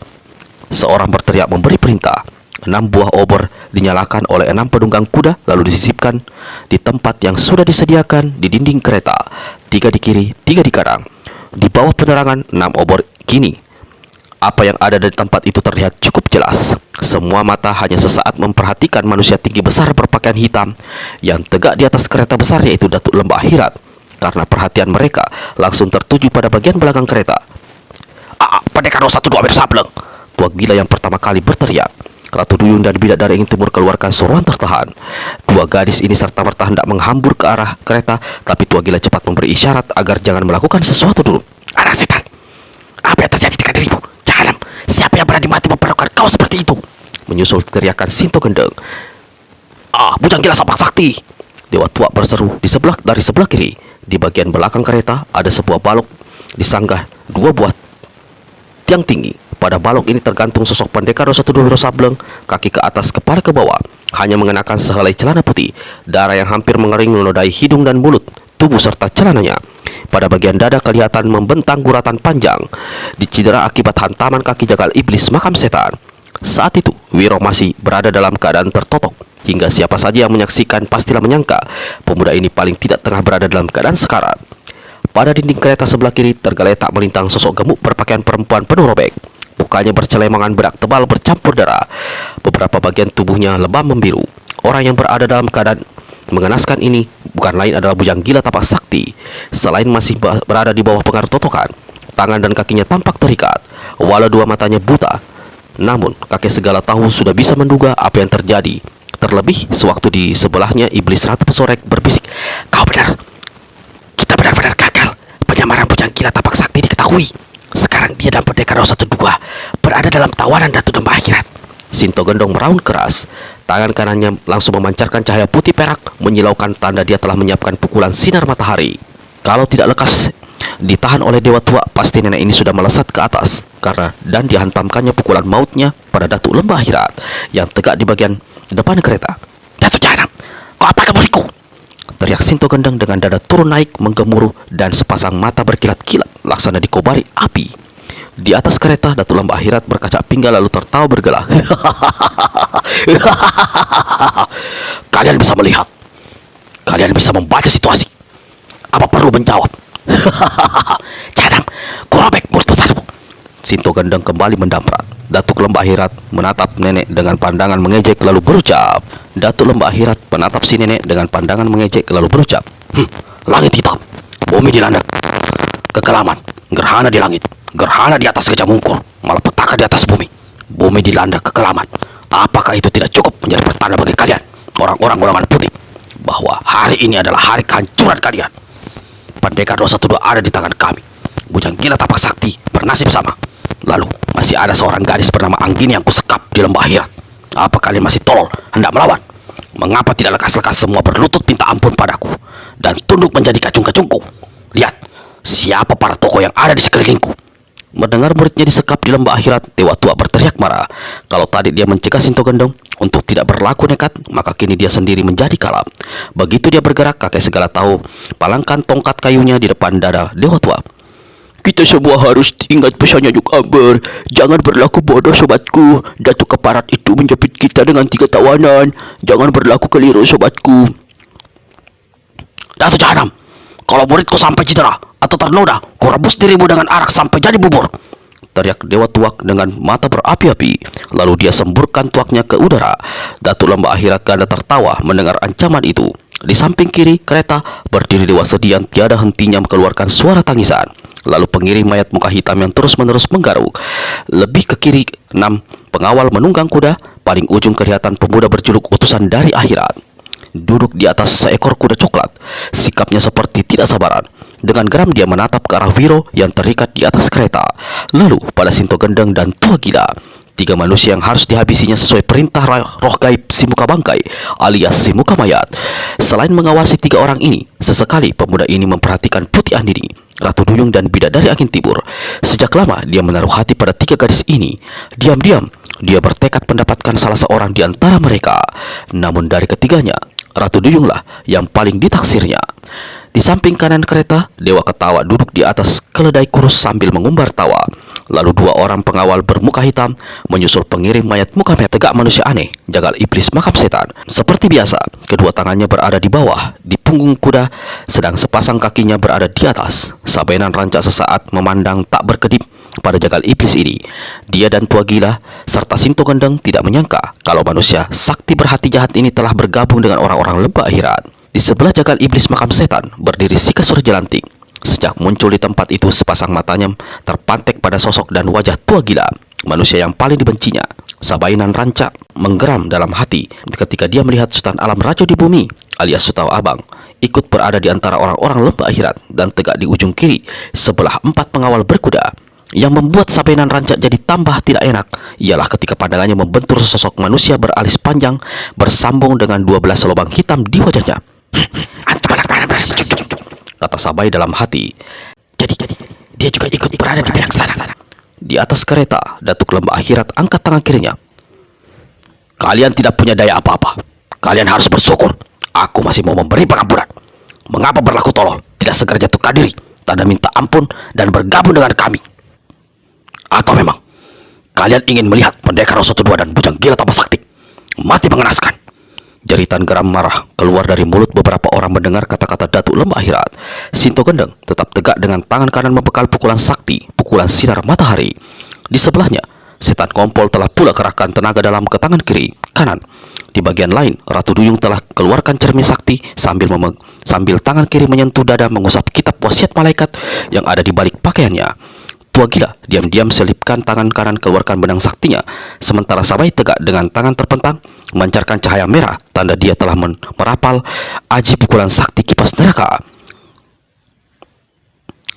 Seorang berteriak memberi perintah. 6 buah obor dinyalakan oleh 6 penunggang kuda, lalu disisipkan di tempat yang sudah disediakan di dinding kereta. 3 di kiri, 3 di kanan. Di bawah penerangan 6 obor kini, apa yang ada di tempat itu terlihat cukup jelas. Semua mata hanya sesaat memperhatikan manusia tinggi besar berpakaian hitam yang tegak di atas kereta besar, yaitu Datuk Lembah Akhirat. Karena perhatian mereka langsung tertuju pada bagian belakang kereta. "Pendekar 02 bersableng!" Tua Gila yang pertama kali berteriak. Ratu Duyung dan Bidadari Ingin Timur keluarkan seruan tertahan. 2 gadis ini serta-merta hendak menghambur ke arah kereta, tapi Tua Gila cepat memberi isyarat agar jangan melakukan sesuatu dulu. "Anak setan, apa yang terjadi dengan dirimu? Jangan, siapa yang berani mati memperlakukan kau seperti itu?" Menyusul teriakan Sinto Gendeng. Bujang Gila Sapak Sakti!" Dewa Tua berseru dari sebelah kiri. Di bagian belakang kereta ada sebuah balok disanggah 2 buah tiang tinggi. Pada balok ini tergantung sosok pendekar 02 Wiro Sableng, kaki ke atas, kepala ke bawah, hanya mengenakan sehelai celana putih. Darah yang hampir mengering menodai hidung dan mulut, tubuh serta celananya. Pada bagian dada kelihatan membentang guratan panjang, dicidera akibat hantaman kaki jagal iblis makam setan. Saat itu, Wiro masih berada dalam keadaan tertotok. Hingga siapa saja yang menyaksikan pastilah menyangka pemuda ini paling tidak tengah berada dalam keadaan sekarat. Pada dinding kereta sebelah kiri tergeletak melintang sosok gemuk berpakaian perempuan penuh robek. Mukanya bercelemangan berak tebal bercampur darah. Beberapa bagian tubuhnya lebam membiru. Orang yang berada dalam keadaan mengenaskan ini bukan lain adalah Bujang Gila Tapak Sakti. Selain masih berada di bawah pengaruh totokan, tangan dan kakinya tampak terikat, walau 2 matanya buta. Namun, kakek segala tahu sudah bisa menduga apa yang terjadi. Terlebih, sewaktu di sebelahnya Iblis Ratu Pesorek berbisik, "Kau benar. Kita benar-benar gagal. Penyamaran Bujang Gila Tapak Sakti diketahui. Sekarang dia dan pendekar 02 berada dalam tawanan Datuk Lembah Akhirat." Sinto Gendong meraung keras. Tangan kanannya langsung memancarkan cahaya putih perak, menyilaukan tanda dia telah menyiapkan pukulan sinar matahari. Kalau tidak lekas ditahan oleh Dewa Tua, pasti nenek ini sudah melesat ke atas dan dihantamkannya pukulan mautnya pada Datuk Lembah Akhirat yang tegak di bagian depan kereta. "Datuk Jahanam, kau apa keburiku?" teriak Sinto Gendeng dengan dada turun naik menggemuruh dan sepasang mata berkilat-kilat laksana dikobari api. Di atas kereta, Datuk Lembah Akhirat berkaca pinggang lalu tertawa bergela. "Kalian bisa melihat. Kalian bisa membaca situasi. Apa perlu menjawab?" "Jahanam, kau robek mulut besarmu." Sinto Gendeng kembali mendamprat. Datuk Lembah Akhirat menatap nenek dengan pandangan mengejek lalu berucap. Langit hitam, bumi dilanda kekelaman, gerhana di langit, gerhana di atas Gajah Mungkur, malapetaka di atas bumi, bumi dilanda kekelaman. Apakah itu tidak cukup menjadi pertanda bagi kalian, orang-orang golongan putih, bahwa hari ini adalah hari kehancuran kalian? Pendekar 212 ada di tangan kami. Bujang Gila Tapak Sakti bernasib sama. Lalu masih ada seorang gadis bernama Anggini yang kusekap di Lembah Akhirat. Apa kalian masih tolol hendak melawan? Mengapa tidak lekas-lekas semua berlutut minta ampun padaku dan tunduk menjadi kacung-kacungku? Lihat siapa para tokoh yang ada di sekelilingku." Mendengar muridnya disekap di Lembah Akhirat, Dewa Tua berteriak marah. Kalau tadi dia mencegah Sinto Gendong untuk tidak berlaku nekat, maka kini dia sendiri menjadi kalap. Begitu dia bergerak, kakek segala tahu palangkan tongkat kayunya di depan dada Dewa Tua. Kita semua harus ingat pesannya Yuk Amber. Jangan berlaku bodoh sobatku. Datuk Keparat itu menjepit kita dengan 3 tawanan. Jangan berlaku keliru sobatku. "Datuk Jahanam, kalau muridku sampai cedera atau ternoda, ku rebus dirimu dengan arak sampai jadi bubur," teriak Dewa Tuak dengan mata berapi-api. Lalu dia semburkan tuaknya ke udara. Datuk Lembah Akhirat ganda tertawa mendengar ancaman itu. Di samping kiri kereta berdiri Dewa Sedi yang tiada hentinya mengeluarkan suara tangisan. Lalu pengiring mayat muka hitam yang terus-menerus menggaruk. Lebih ke kiri 6 pengawal menunggang kuda. Paling ujung kelihatan pemuda berjuluk utusan dari akhirat. duduk di atas seekor kuda coklat. Sikapnya seperti tidak sabaran. Dengan geram dia menatap ke arah Wiro yang terikat di atas kereta. Lalu pada Sinto Gendeng dan Tua Gila, 3 manusia yang harus dihabisinya sesuai perintah roh gaib si muka bangkai alias si muka mayat. Selain mengawasi 3 orang ini, sesekali pemuda ini memperhatikan Putih Andini, Ratu Duyung dan Bidadari Angin Timur. Sejak lama dia menaruh hati pada 3 gadis ini. Diam-diam dia bertekad mendapatkan salah seorang di antara mereka. Namun dari ketiganya, Ratu Duyunglah yang paling ditaksirnya. Di samping kanan kereta, Dewa Ketawa duduk di atas keledai kurus sambil mengumbar tawa. Lalu 2 orang pengawal bermuka hitam menyusul pengiring mayat muka merah tegak manusia aneh, jagal iblis makam setan. Seperti biasa, kedua tangannya berada di bawah, di punggung kuda, sedang sepasang kakinya berada di atas. Sabainan rancak sesaat memandang tak berkedip pada jagal iblis ini. Dia dan Tua Gila serta Sinto Gendeng tidak menyangka kalau manusia sakti berhati jahat ini telah bergabung dengan orang-orang lembah akhirat. Di sebelah jagal iblis makam setan berdiri si Kesur Jelantik. Sejak muncul di tempat itu, sepasang matanya terpantek pada sosok dan wajah Tua Gila, manusia yang paling dibencinya. Sabainan rancak menggeram dalam hati ketika dia melihat Sultan Alam Rajo di bumi alias Sutau Abang ikut berada di antara orang-orang lembah akhirat dan tegak di ujung kiri sebelah 4 pengawal berkuda. Yang membuat Sabainan rancak jadi tambah tidak enak ialah ketika pandangannya membentur sesosok manusia beralis panjang bersambung dengan 12 lubang hitam di wajahnya. Kata Sabai dalam hati. Jadi dia juga ikut berada di pihak sana. Di atas kereta, Datuk Lembah Akhirat angkat tangan kirinya. Kalian tidak punya daya apa-apa. Kalian harus bersyukur. Aku masih mau memberi pengampunan. Mengapa berlaku tolol? Tidak segera jatuhkan diri, tanda minta ampun dan bergabung dengan kami. Atau memang kalian ingin melihat pendekar Roso II dan Bujang Gila Tapak Sakti mati mengenaskan? Jeritan geram marah keluar dari mulut beberapa orang mendengar kata-kata Datuk Lembah Akhirat. Sinto Gendeng tetap tegak dengan tangan kanan membekal pukulan sakti, pukulan sinar matahari. Di sebelahnya, setan kompol telah pula kerahkan tenaga dalam ke tangan kiri, kanan. Di bagian lain, Ratu Duyung telah keluarkan cermin sakti sambil tangan kiri menyentuh dada mengusap kitab wasiat malaikat yang ada di balik pakaiannya. Tua Gila diam-diam selipkan tangan kanan keluarkan benang saktinya, sementara Sabai tegak dengan tangan terpentang memancarkan cahaya merah, tanda dia telah merapal aji pukulan sakti kipas neraka.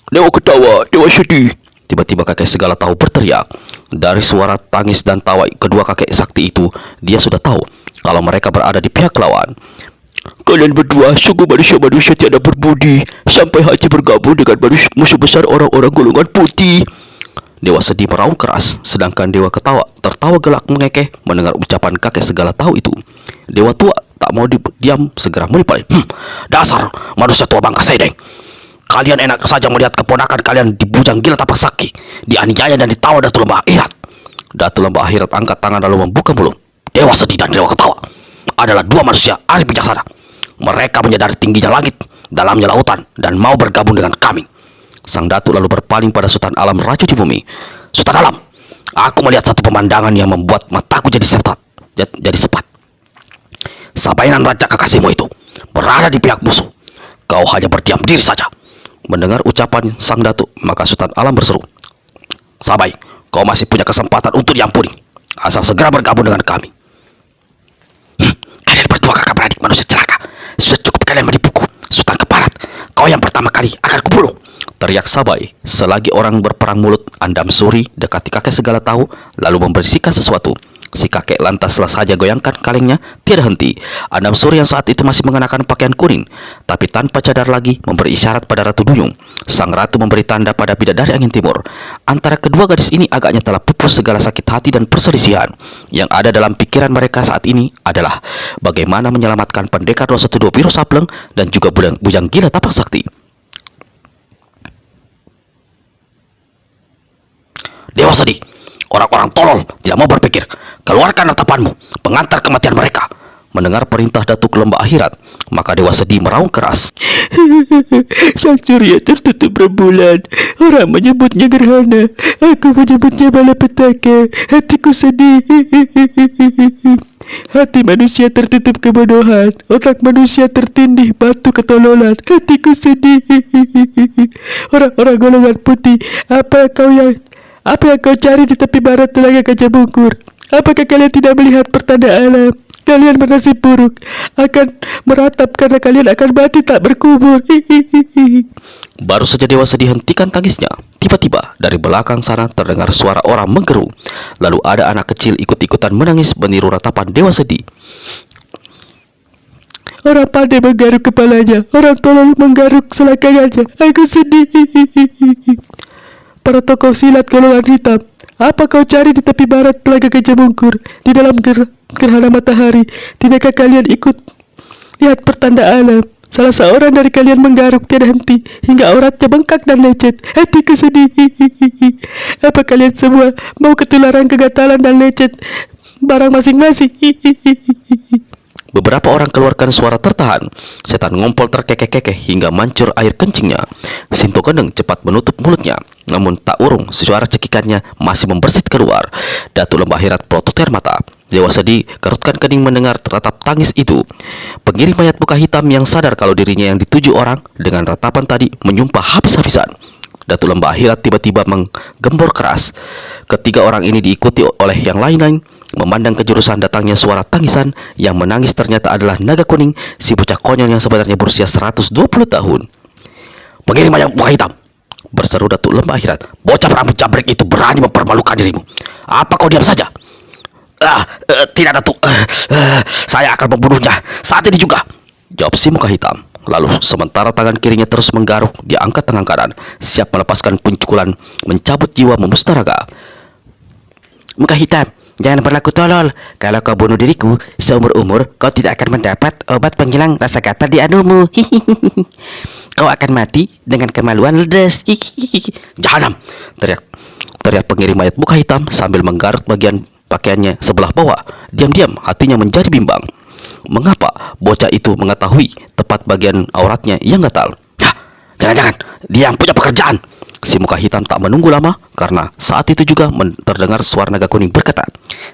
Dewa Ketawa, Dewa Sedih! Tiba-tiba kakek segala tahu berteriak. Dari suara tangis dan tawa kedua kakek sakti itu, dia sudah tahu kalau mereka berada di pihak lawan. Kalian berdua sungguh manusia-manusia tiada berbudi sampai hati bergabung dengan musuh besar orang-orang golongan putih. Dewa Sedih meraung keras, sedangkan Dewa Ketawa tertawa gelak mengekeh mendengar ucapan kakek segala tahu itu. Dewa Tua tak mau diam, segera menimpali. Dasar manusia tua bangka sedeng. Kalian enak saja melihat keponakan kalian di Bujang Gila Tapak Sakti, dianiaya dan ditawa Datuk Lembah Akhirat. Datuk Lembah Akhirat angkat tangan lalu membuka mulut. Dewa Sedih dan Dewa Ketawa adalah 2 manusia arif bijaksana. Mereka menyadari tingginya langit, dalamnya lautan, dan mau bergabung dengan kami. Sang Datuk lalu berpaling pada Sultan Alam Rajo di bumi. Sultan Alam, aku melihat satu pemandangan yang membuat mataku jadi sepat. Sabainan rancak kekasihmu itu berada di pihak musuh. Kau hanya berdiam diri saja. Mendengar ucapan Sang Datuk, maka Sultan Alam berseru, Sabai, kau masih punya kesempatan untuk diampuni, asal segera bergabung dengan kami. Kalian berdua kakak beradik manusia celaka. Sudah cukup kalian menipuku. Sultan Keparat, kau yang pertama kali akan kubunuh. Teriak Sabai selagi orang berperang mulut. Andam Suri dekati kakek segala tahu lalu memberisikan sesuatu. Si kakek lantas saja goyangkan kalengnya tiada henti. Andam Suri yang saat itu masih mengenakan pakaian kuning, tapi tanpa cadar lagi, memberi isyarat pada Ratu Duyung. Sang ratu memberi tanda pada Bidadari Angin Timur. Antara kedua gadis ini agaknya telah pupus segala sakit hati dan perselisihan. Yang ada dalam pikiran mereka saat ini adalah bagaimana menyelamatkan pendekar Roso II Wiro Sableng dan juga Bujang Gila Tapak Sakti. Dewa Sedih, orang-orang tolol tidak mau berpikir. Keluarkan ratapanmu, pengantar kematian mereka. Mendengar perintah Datuk Lembah Akhirat, maka Dewa Sedih meraung keras. Sang surya tertutup rembulan. Orang menyebutnya gerhana, aku menyebutnya malapetaka. Hatiku sedih. Hati manusia tertutup kebodohan, otak manusia tertindih batu ketololan. Hatiku sedih. Orang-orang golongan putih, apa yang kau cari di tepi barat Telaga Gajah Bungkur? Apakah kalian tidak melihat pertanda alam? Kalian bernasib buruk, akan meratap karena kalian akan mati tak berkubur. Baru saja Dewa Sedih hentikan tangisnya, tiba-tiba dari belakang sana terdengar suara orang menggeru. Lalu ada anak kecil ikut-ikutan menangis meniru ratapan Dewa Sedih. Orang pandai menggaruk kepalanya, orang tolol menggaruk selangkangannya. Aku sedih. Para tokoh silat golongan hitam, apa kau cari di tepi barat Telaga Gajah Mungkur, di dalam gerhana matahari? Tidakkah kalian ikut lihat pertanda alam? Salah seorang dari kalian menggaruk tiada henti hingga auratnya bengkak dan lecet. Hatiku sedih. Apa kalian semua mau ketularan kegatalan dan lecet barang masing-masing? Beberapa orang keluarkan suara tertahan. Setan ngompol terkekeh-kekeh hingga mancur air kencingnya. Sinto Gendeng cepat menutup mulutnya, namun tak urung suara cekikannya masih membersit keluar. Datuk Lembah Hirat pelotot air mata. Dewa Sedih kerutkan kening mendengar teratap tangis itu. Pengiring mayat muka hitam yang sadar kalau dirinya yang dituju orang dengan ratapan tadi menyumpah habis-habisan. Datuk Lembah Akhirat tiba-tiba menggembor keras. Ketiga orang ini diikuti oleh yang lain-lain. Memandang kejurusan datangnya suara tangisan, yang menangis ternyata adalah naga kuning, si bocah konyol yang sebenarnya berusia 120 tahun. Pengiring mayat muka hitam, berseru Datuk Lembah Akhirat. Bocah rambut jambrik itu berani mempermalukan dirimu. Apa kau diam saja? Tidak Datuk. Saya akan membunuhnya saat ini juga, jawab si muka hitam. Lalu sementara tangan kirinya terus menggaruk, dia angkat tangan kanan, siap melepaskan pukulan mencabut jiwa memustaraga. Muka hitam, jangan berlaku tolol. Kalau kau bunuh diriku, seumur-umur kau tidak akan mendapat obat penghilang rasa gatal di anumu. Kau akan mati dengan kemaluan ledes. Jahanam! Teriak pengiring mayat muka hitam sambil menggaruk bagian pakaiannya sebelah bawah. Diam-diam hatinya menjadi bimbang. Mengapa bocah itu mengetahui tepat bagian auratnya yang gatal? Jangan-jangan dia yang punya pekerjaan. Si muka hitam tak menunggu lama, karena saat itu juga terdengar suara naga kuning berkata,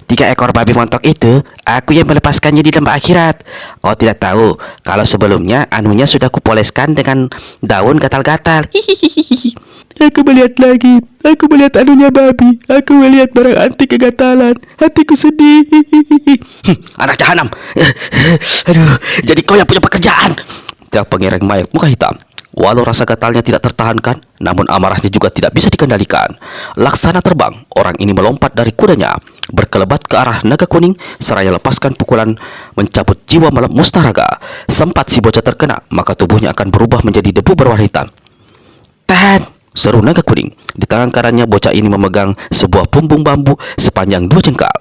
3 ekor babi montok itu, aku yang melepaskannya di lembah akhirat. Kau tidak tahu kalau sebelumnya anunya sudah kupoleskan dengan daun gatal-gatal. Aku melihat lagi, aku melihat anunya babi, aku melihat barang antik kegatalan. Hatiku sedih. Anak jahanam. Aduh, jadi kau yang punya pekerjaan. Tiap pengiring mayat muka hitam. Walau rasa gatalnya tidak tertahankan, namun amarahnya juga tidak bisa dikendalikan. Laksana terbang, orang ini melompat dari kudanya, berkelebat ke arah naga kuning, seraya lepaskan pukulan mencabut jiwa mustaraga. Sempat si bocah terkena, maka tubuhnya akan berubah menjadi debu berwarna hitam. Tahan, seru naga kuning. Di tangan kanannya bocah ini memegang sebuah bumbung bambu sepanjang 2 jengkal.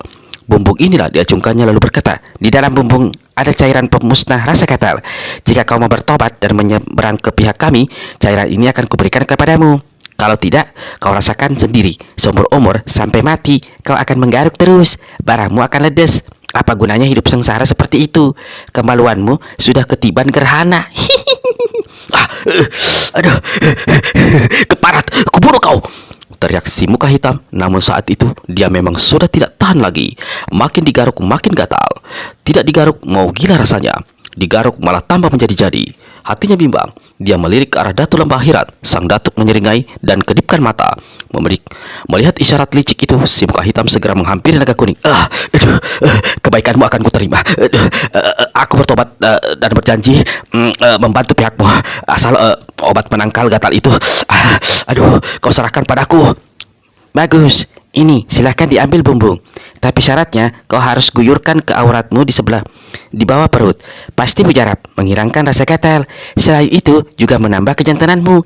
Bumbung inilah diacungkannya lalu berkata, di dalam bumbung ada cairan pemusnah rasa gatal. Jika kau mau bertobat dan menyeberang ke pihak kami, cairan ini akan kuberikan kepadamu. Kalau tidak, kau rasakan sendiri. Seumur umur sampai mati, kau akan menggaruk terus. Barangmu akan ledes. Apa gunanya hidup sengsara seperti itu? Kemaluanmu sudah ketiban gerhana. Aduh, keparat, kubunuh kau! Teriak si muka hitam. Namun saat itu dia memang sudah tidak tahan lagi. Makin digaruk makin gatal. Tidak digaruk mau gila rasanya. Digaruk malah tambah menjadi-jadi. Hatinya bimbang. Dia melirik ke arah Datuk Lembah Akhirat. Sang datuk menyeringai dan kedipkan mata. Melihat isyarat licik itu, si muka hitam segera menghampiri naga kuning. Kebaikanmu akan kuterima. Aku bertobat dan berjanji membantu pihakmu. Asal obat penangkal gatal itu, kau serahkan padaku. Bagus. Ini, silahkan diambil bumbung. Tapi syaratnya, kau harus guyurkan ke auratmu di bawah perut. Pasti mujarab, menghilangkan rasa gatal. Selain itu, juga menambah kejantananmu.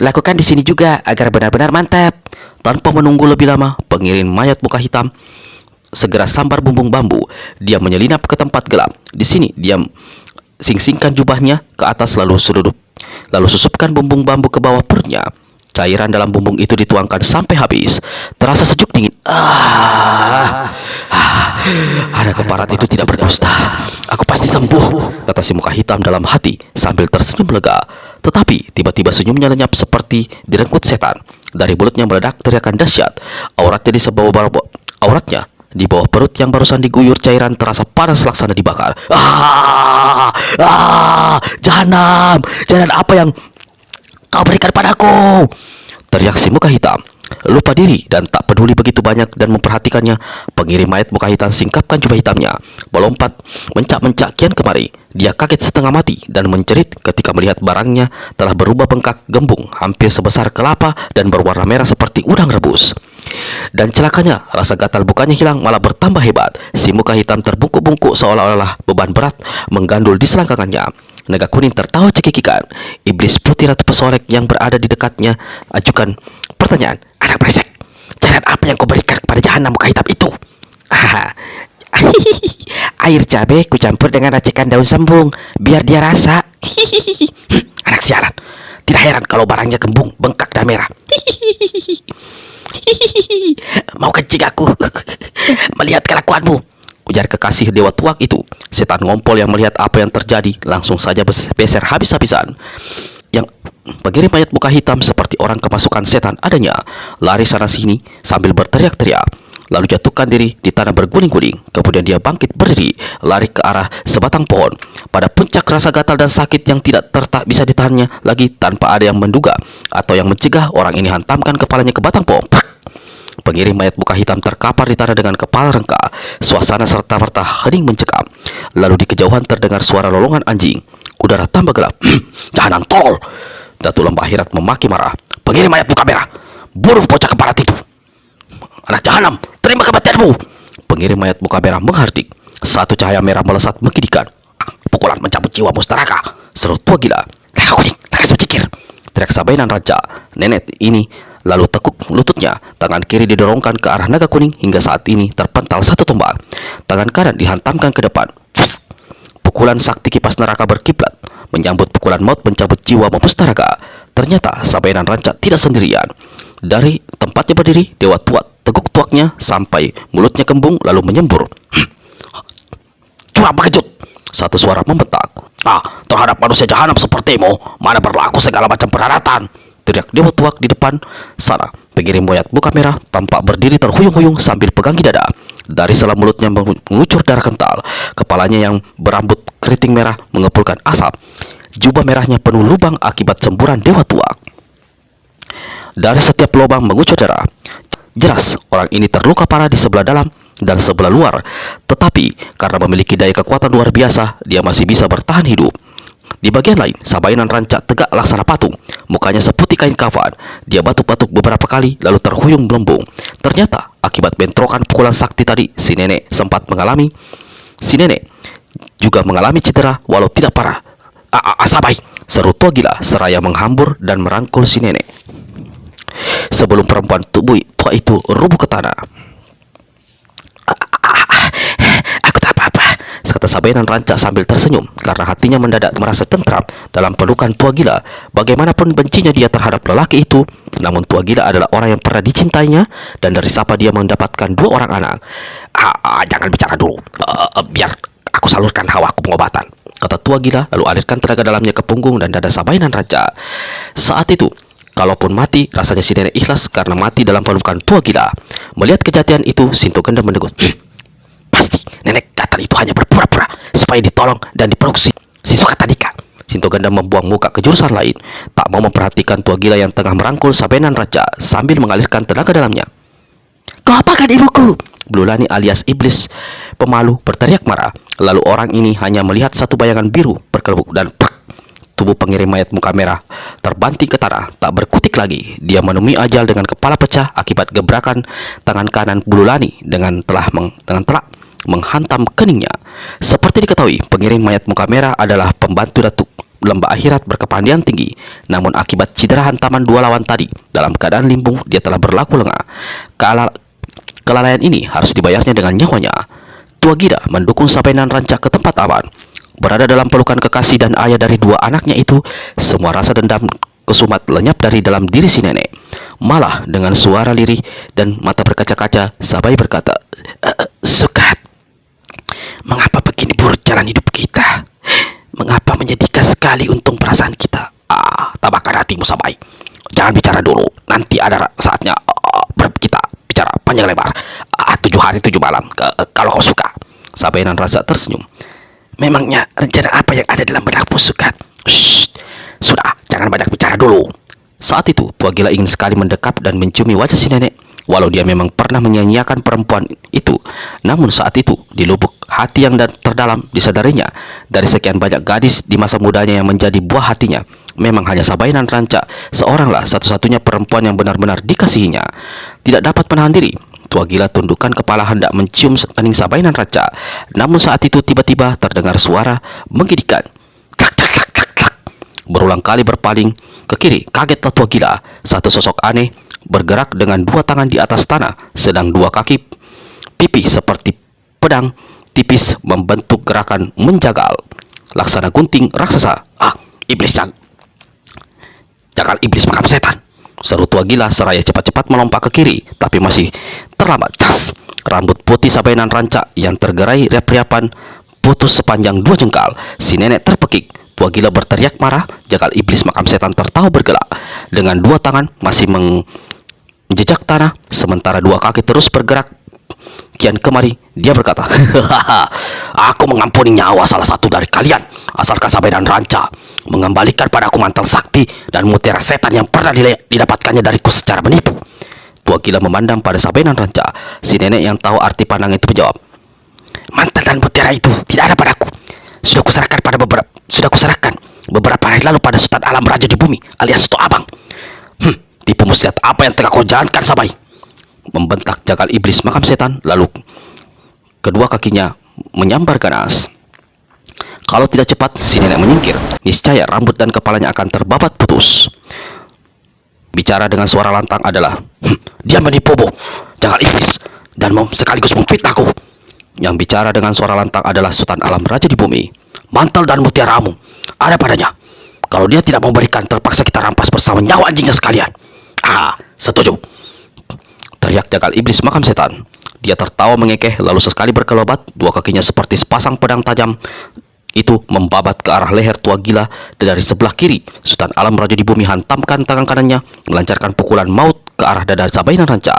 Lakukan di sini juga, agar benar-benar mantap. Tanpa menunggu lebih lama, pengiring mayat muka hitam segera sambar bumbung bambu. Dia menyelinap ke tempat gelap. Di sini, dia sing-singkan jubahnya ke atas lalu susupkan bumbung bambu ke bawah perutnya. Cairan dalam bumbung itu dituangkan sampai habis. Terasa sejuk dingin. Anak keparat itu tidak berdusta. Aku pasti sembuh, kata si muka hitam dalam hati sambil tersenyum lega. Tetapi tiba-tiba senyumnya lenyap seperti direnggut setan. Dari mulutnya meledak teriakan dahsyat. Auratnya di bawah perut yang barusan diguyur cairan terasa panas laksana dibakar. Jahanam apa yang kau berikan padaku? Teriak si muka hitam. lupa diri dan tak peduli begitu banyak dan memperhatikannya, pengirim mayat muka hitam singkapkan jubah hitamnya, melompat, mencak-mencak kian kemari. Dia kaget setengah mati dan menjerit ketika melihat barangnya telah berubah bengkak gembung, hampir sebesar kelapa dan berwarna merah seperti udang rebus. Dan celakanya, rasa gatal bukannya hilang, malah bertambah hebat. Si muka hitam terbungkuk-bungkuk seolah-olah beban berat menggandul di selangkangannya. Naga kuning tertawa cekikikan. Iblis putih ratu pesolek yang berada di dekatnya ajukan pertanyaan. Anak brengsek, jalan apa yang kau berikan kepada jahanam muka hitam itu? Air cabai kucampur dengan racikan daun sembung biar dia rasa. Anak sialan, tidak heran kalau barangnya gembung, bengkak dan merah. Mau kencing aku melihat kelakuanmu, ujar kekasih dewa tuak itu. Setan ngompol yang melihat apa yang terjadi langsung saja beser habis-habisan. Yang pengirim mayat muka hitam seperti orang kemasukan setan adanya, lari sana sini sambil berteriak-teriak, lalu jatuhkan diri di tanah berguling-guling. Kemudian dia bangkit berdiri, lari ke arah sebatang pohon. Pada puncak rasa gatal dan sakit yang tidak bisa ditahannya lagi, tanpa ada yang menduga atau yang mencegah, orang ini hantamkan kepalanya ke batang pohon. Pengirim mayat muka hitam terkapar di tanah dengan kepala rengkah. Suasana serta-merta hening mencekam. Lalu di kejauhan terdengar suara lolongan anjing. Udara tambah gelap. Jahanam tolol! Datu Lembah Akhirat memaki marah. Pengirim mayat muka merah, bunuh bocah kepala itu. Anak jahanam, terima kematianmu! Pengirim mayat muka merah menghardik. Satu cahaya merah melesat mengkidikan. Pukulan mencabut jiwa mustaraka, seru tua gila. Naga kuning, naga secikir, teriak Sabainan Raja. Nenek ini lalu tekuk lututnya. Tangan kiri didorongkan ke arah naga kuning hingga saat ini terpental satu tombak. Tangan kanan dihantamkan ke depan. Pukulan sakti kipas neraka berkiblat menyambut pukulan maut mencabut jiwa mustaraka. Ternyata Sabainan Raja tidak sendirian. Dari tempatnya berdiri, dewa tuak teguk tuaknya sampai mulutnya kembung lalu menyembur. Curang bekejut! Satu suara membentak. Terhadap manusia jahanam sepertimu, mana berlaku segala macam perharatan, teriak dewa tuak di depan sana. Pengirim mayat muka merah tampak berdiri terhuyung-huyung sambil pegang dada. Dari sela mulutnya mengucur darah kental. Kepalanya yang berambut keriting merah mengepulkan asap. Jubah merahnya penuh lubang akibat semburan dewa tuak. Dari setiap lubang mengucur darah. Jelas orang ini terluka parah di sebelah dalam dan sebelah luar. Tetapi karena memiliki daya kekuatan luar biasa, dia masih bisa bertahan hidup. Di bagian lain, Sabainan Rancak tegak laksana patung. Mukanya seputih kain kafan. Dia batuk-batuk beberapa kali lalu terhuyung melembung. Ternyata akibat bentrokan pukulan sakti tadi, si nenek juga mengalami cedera walau tidak parah. Sabai, seru tua gila seraya menghambur dan merangkul si nenek. Sebelum perempuan tubuh tua itu rubuh ke tanah. Aku tak apa-apa, kata Sabainan Rancak sambil tersenyum karena hatinya mendadak merasa tentram dalam pelukan tua gila. Bagaimanapun bencinya dia terhadap lelaki itu, namun tua gila adalah orang yang pernah dicintainya dan dari siapa dia mendapatkan 2 orang anak. Jangan bicara dulu, biar aku salurkan hawaku pengobatan, kata tua gila lalu alirkan tenaga dalamnya ke punggung dan dada Sabainan Rancak. Saat itu, kalaupun mati, rasanya si nenek ikhlas karena mati dalam pelukan tua gila. Melihat kejadian itu, Sinto Ganda mendegut. Pasti nenek gatal itu hanya berpura-pura supaya ditolong dan dipeluk si Sukatadika. Sinto Ganda membuang muka ke jurusan lain, tak mau memperhatikan tua gila yang tengah merangkul Sabainan Raja sambil mengalirkan tenaga dalamnya. Kau apakan ibuku? Blulani alias iblis pemalu berteriak marah. Lalu orang ini hanya melihat satu bayangan biru berkelebuk dan tubuh pengirim mayat muka merah terbanting ke tanah, tak berkutik lagi. Dia menemui ajal dengan kepala pecah akibat gebrakan tangan kanan Blulani dengan telak menghantam keningnya. Seperti diketahui, pengirim mayat muka merah adalah pembantu Datuk Lembah Akhirat berkepandaian tinggi. Namun akibat cedera hantaman 2 lawan tadi, dalam keadaan limbung, dia telah berlaku lengah. Kelalaian ini harus dibayarnya dengan nyawanya. Tua Gida mendukung Sabainan Rancak ke tempat aman. Berada dalam pelukan kekasih dan ayah dari 2 anaknya itu, semua rasa dendam kesumat lenyap dari dalam diri si nenek. Malah dengan suara lirih dan mata berkaca-kaca, Sabai berkata, Sukat, mengapa begini buruk jalan hidup kita? Mengapa menyedihkan sekali untung perasaan kita? Tabahkan hatimu, Sabai. Jangan bicara dulu, nanti ada saatnya kita bicara panjang lebar. 7 hari 7 malam, kalau kau suka. Sabainan Raja tersenyum. Memangnya rencana apa yang ada dalam benakmu, Sukat? Sudah, jangan banyak bicara dulu. Saat itu, Tua Gila ingin sekali mendekat dan menciumi wajah si nenek. Walau dia memang pernah menyanyiakan perempuan itu, namun saat itu, di lubuk hati yang terdalam disadarinya, dari sekian banyak gadis di masa mudanya yang menjadi buah hatinya, memang hanya Sabainan Ranca seoranglah satu-satunya perempuan yang benar-benar dikasihinya. Tidak dapat menahan diri, Tua Gila tundukkan kepala hendak mencium kening Sabainan Ranca. Namun saat itu tiba-tiba terdengar suara menggigitkan. Klak, klak, klak, klak, klak. Berulang kali berpaling ke kiri, kagetlah Tua Gila. Satu sosok aneh bergerak dengan dua tangan di atas tanah, sedang dua kaki pipi seperti pedang tipis membentuk gerakan menjagal, laksana gunting raksasa. Iblis jagal iblis makam setan, seru Tua Gila seraya cepat-cepat melompat ke kiri, tapi masih terlambat. Cas! Rambut putih Sabainan Ranca yang tergerai riap-riapan putus sepanjang 2 jengkal. Si nenek terpekik. Tua Gila berteriak marah. Jagal iblis makam setan tertawa bergelak. Dengan 2 tangan masih menjejak tanah, sementara 2 kaki terus bergerak kian kemari. Dia berkata, Aku mengampuni nyawa salah satu dari kalian, asalkan Sabainan Ranca mengembalikan padaku mantel sakti dan mutiara setan yang pernah didapatkannya dariku secara menipu. Tua Gila memandang pada Sabainan Ranca. Si nenek yang tahu arti pandang itu menjawab, Mantel dan mutiara itu tidak ada padaku. Sudah kuserahkan beberapa hari lalu pada Sultan Alam Raja di Bumi alias Sto Abang. Tipu muslihat apa yang telah kau jalankan, Sabai? Membentak jagal iblis makam setan, lalu kedua kakinya menyambar ganas. Kalau tidak cepat, si nenek menyingkir, niscaya rambut dan kepalanya akan terbabat putus. Bicara dengan suara lantang adalah, Dia menipumu, jagal iblis, dan sekaligus memfitnahku. Yang bicara dengan suara lantang adalah Sultan Alam Raja di Bumi. Mantel dan mutiaramu ada padanya. Kalau dia tidak memberikan, terpaksa kita rampas bersama nyawa anjingnya sekalian. Setuju, teriak jagal iblis makam setan. Dia tertawa mengekeh, lalu sesekali berkelebat. 2 kakinya seperti sepasang pedang tajam itu membabat ke arah leher Tua Gila, dan dari sebelah kiri Sultan Alam Raja di Bumi hantamkan tangan kanannya melancarkan pukulan maut ke arah dada Sabainan Ranca.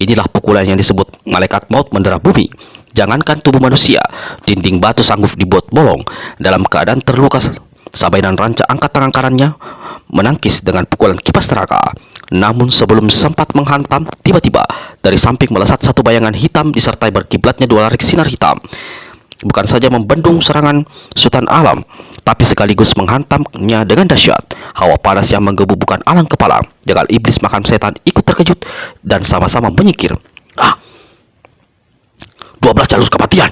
Inilah pukulan yang disebut malaikat maut mendera bumi. Jangankan tubuh manusia, dinding batu sanggup dibuat bolong. Dalam keadaan terluka, Sabainan Ranca angkat tangan kanannya menangkis dengan pukulan kipas neraka. Namun sebelum sempat menghantam, tiba-tiba dari samping melesat satu bayangan hitam disertai berkiblatnya 2 larik sinar hitam. Bukan saja membendung serangan Sultan Alam, tapi sekaligus menghantamnya dengan dahsyat. Hawa panas yang menggebu bukan alang kepala. Jagal iblis makam setan ikut terkejut dan sama-sama menyingkir. 12 jalur kematian.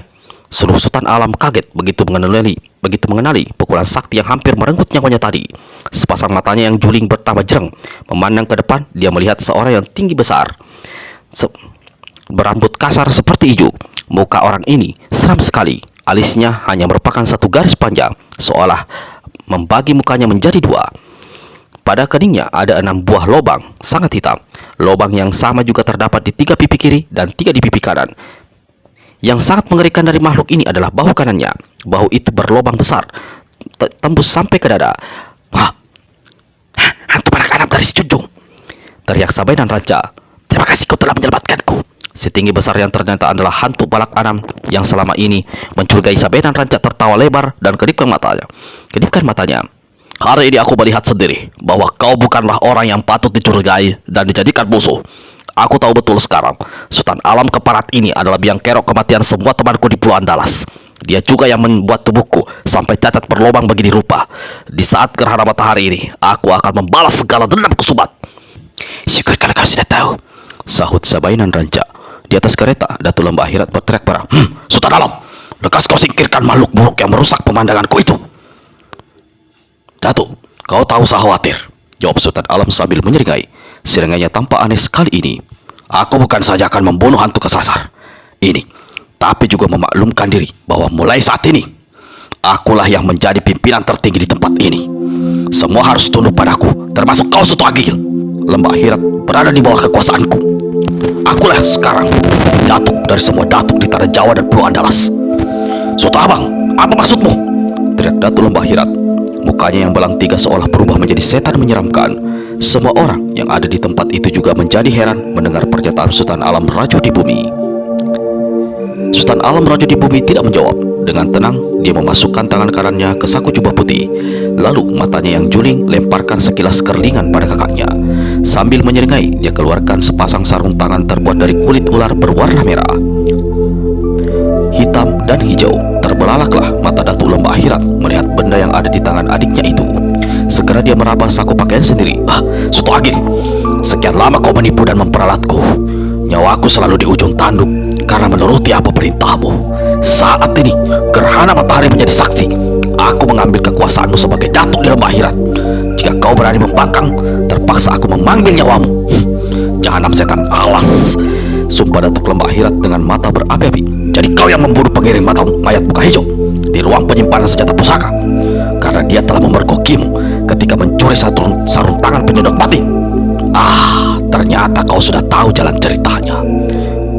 Seluruh Sultan Alam kaget begitu mengenali pukulan sakti yang hampir merenggut nyawanya tadi. Sepasang matanya yang juling bertambah jereng. Memandang ke depan, dia melihat seorang yang tinggi besar, berambut kasar seperti ijuk. Muka orang ini seram sekali. Alisnya hanya merupakan satu garis panjang, seolah membagi mukanya menjadi 2. Pada keningnya ada 6 buah lobang sangat hitam. Lobang yang sama juga terdapat di 3 pipi kiri dan 3 di pipi kanan. Yang sangat mengerikan dari makhluk ini adalah bahu kanannya. Bahu itu berlobang besar, tembus sampai ke dada. Hantu balak anam dari si Junjung, teriak Sabainan Ranca. Terima kasih kau telah menyelamatkanku. Si tinggi besar yang ternyata adalah hantu balak anam yang selama ini mencurigai Sabainan Ranca tertawa lebar dan kedipkan matanya. Hari ini aku melihat sendiri bahwa kau bukanlah orang yang patut dicurigai dan dijadikan musuh. Aku tahu betul sekarang, Sultan Alam Keparat ini adalah biang kerok kematian semua temanku di Pulau Andalas. Dia juga yang membuat tubuhku sampai cacat berlobang begini rupa. Di saat gerhana matahari ini, aku akan membalas segala dendamku, Subat. Syukur kalau kau sudah tahu, sahut Sabainan Ranca. Di atas kereta, Datuk Lembah Akhirat berteriak marah. Sultan Alam, lekas kau singkirkan makhluk buruk yang merusak pemandanganku itu. Datuk, kau tahu saya khawatir, jawab Sultan Alam sambil menyeringai. Serangannya tampak aneh sekali ini. Aku bukan saja akan membunuh hantu kesasar ini, tapi juga memaklumkan diri bahwa mulai saat ini, akulah yang menjadi pimpinan tertinggi di tempat ini. Semua harus tunduk padaku, termasuk kau, Sutu Agil. Lembah Akhirat berada di bawah kekuasaanku. Akulah sekarang datuk dari semua datuk di tanah Jawa dan Pulau Andalas. Sutu Abang, apa maksudmu? Teriak Datuk Lembah Akhirat. Mukanya yang belang 3 seolah berubah menjadi setan menyeramkan. Semua orang yang ada di tempat itu juga menjadi heran mendengar pernyataan Sultan Alam Raja di Bumi. Sultan Alam Raja di Bumi tidak menjawab. Dengan tenang, dia memasukkan tangan kanannya ke saku jubah putih. Lalu matanya yang juling lemparkan sekilas kerlingan pada kakaknya. Sambil menyeringai, dia keluarkan sepasang sarung tangan terbuat dari kulit ular berwarna merah, hitam, dan hijau. Terbelalaklah mata Datuk Lembah Akhirat melihat benda yang ada di tangan adiknya itu. Segera dia meraba saku pakaian sendiri. Suto Agil, sekian lama kau menipu dan memperalatku. Nyawaku selalu di ujung tanduk karena menuruti apa perintahmu. Saat ini, gerhana matahari menjadi saksi. Aku mengambil kekuasaanmu sebagai datuk di lembah akhirat. Jika kau berani membangkang, terpaksa aku mengambil nyawamu. Jahanam setan, alas! Sumpah Datuk Lembah Akhirat dengan mata berapi-api. Jadi kau yang membunuh pengiring mata mayat buka hijau di ruang penyimpanan senjata pusaka, karena dia telah memergokimu ketika mencuri sarung tangan penyedot mati. Ternyata kau sudah tahu jalan ceritanya,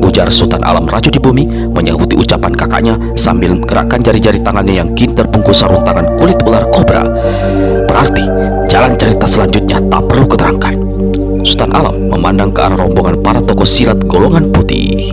ujar Sultan Alam Raju di Bumi menyahuti ucapan kakaknya sambil menggerakkan jari-jari tangannya yang kini terbungkus sarung tangan kulit ular kobra. Berarti jalan cerita selanjutnya tak perlu kuterangkan. Sultan Alam memandang ke arah rombongan para tokoh silat golongan putih.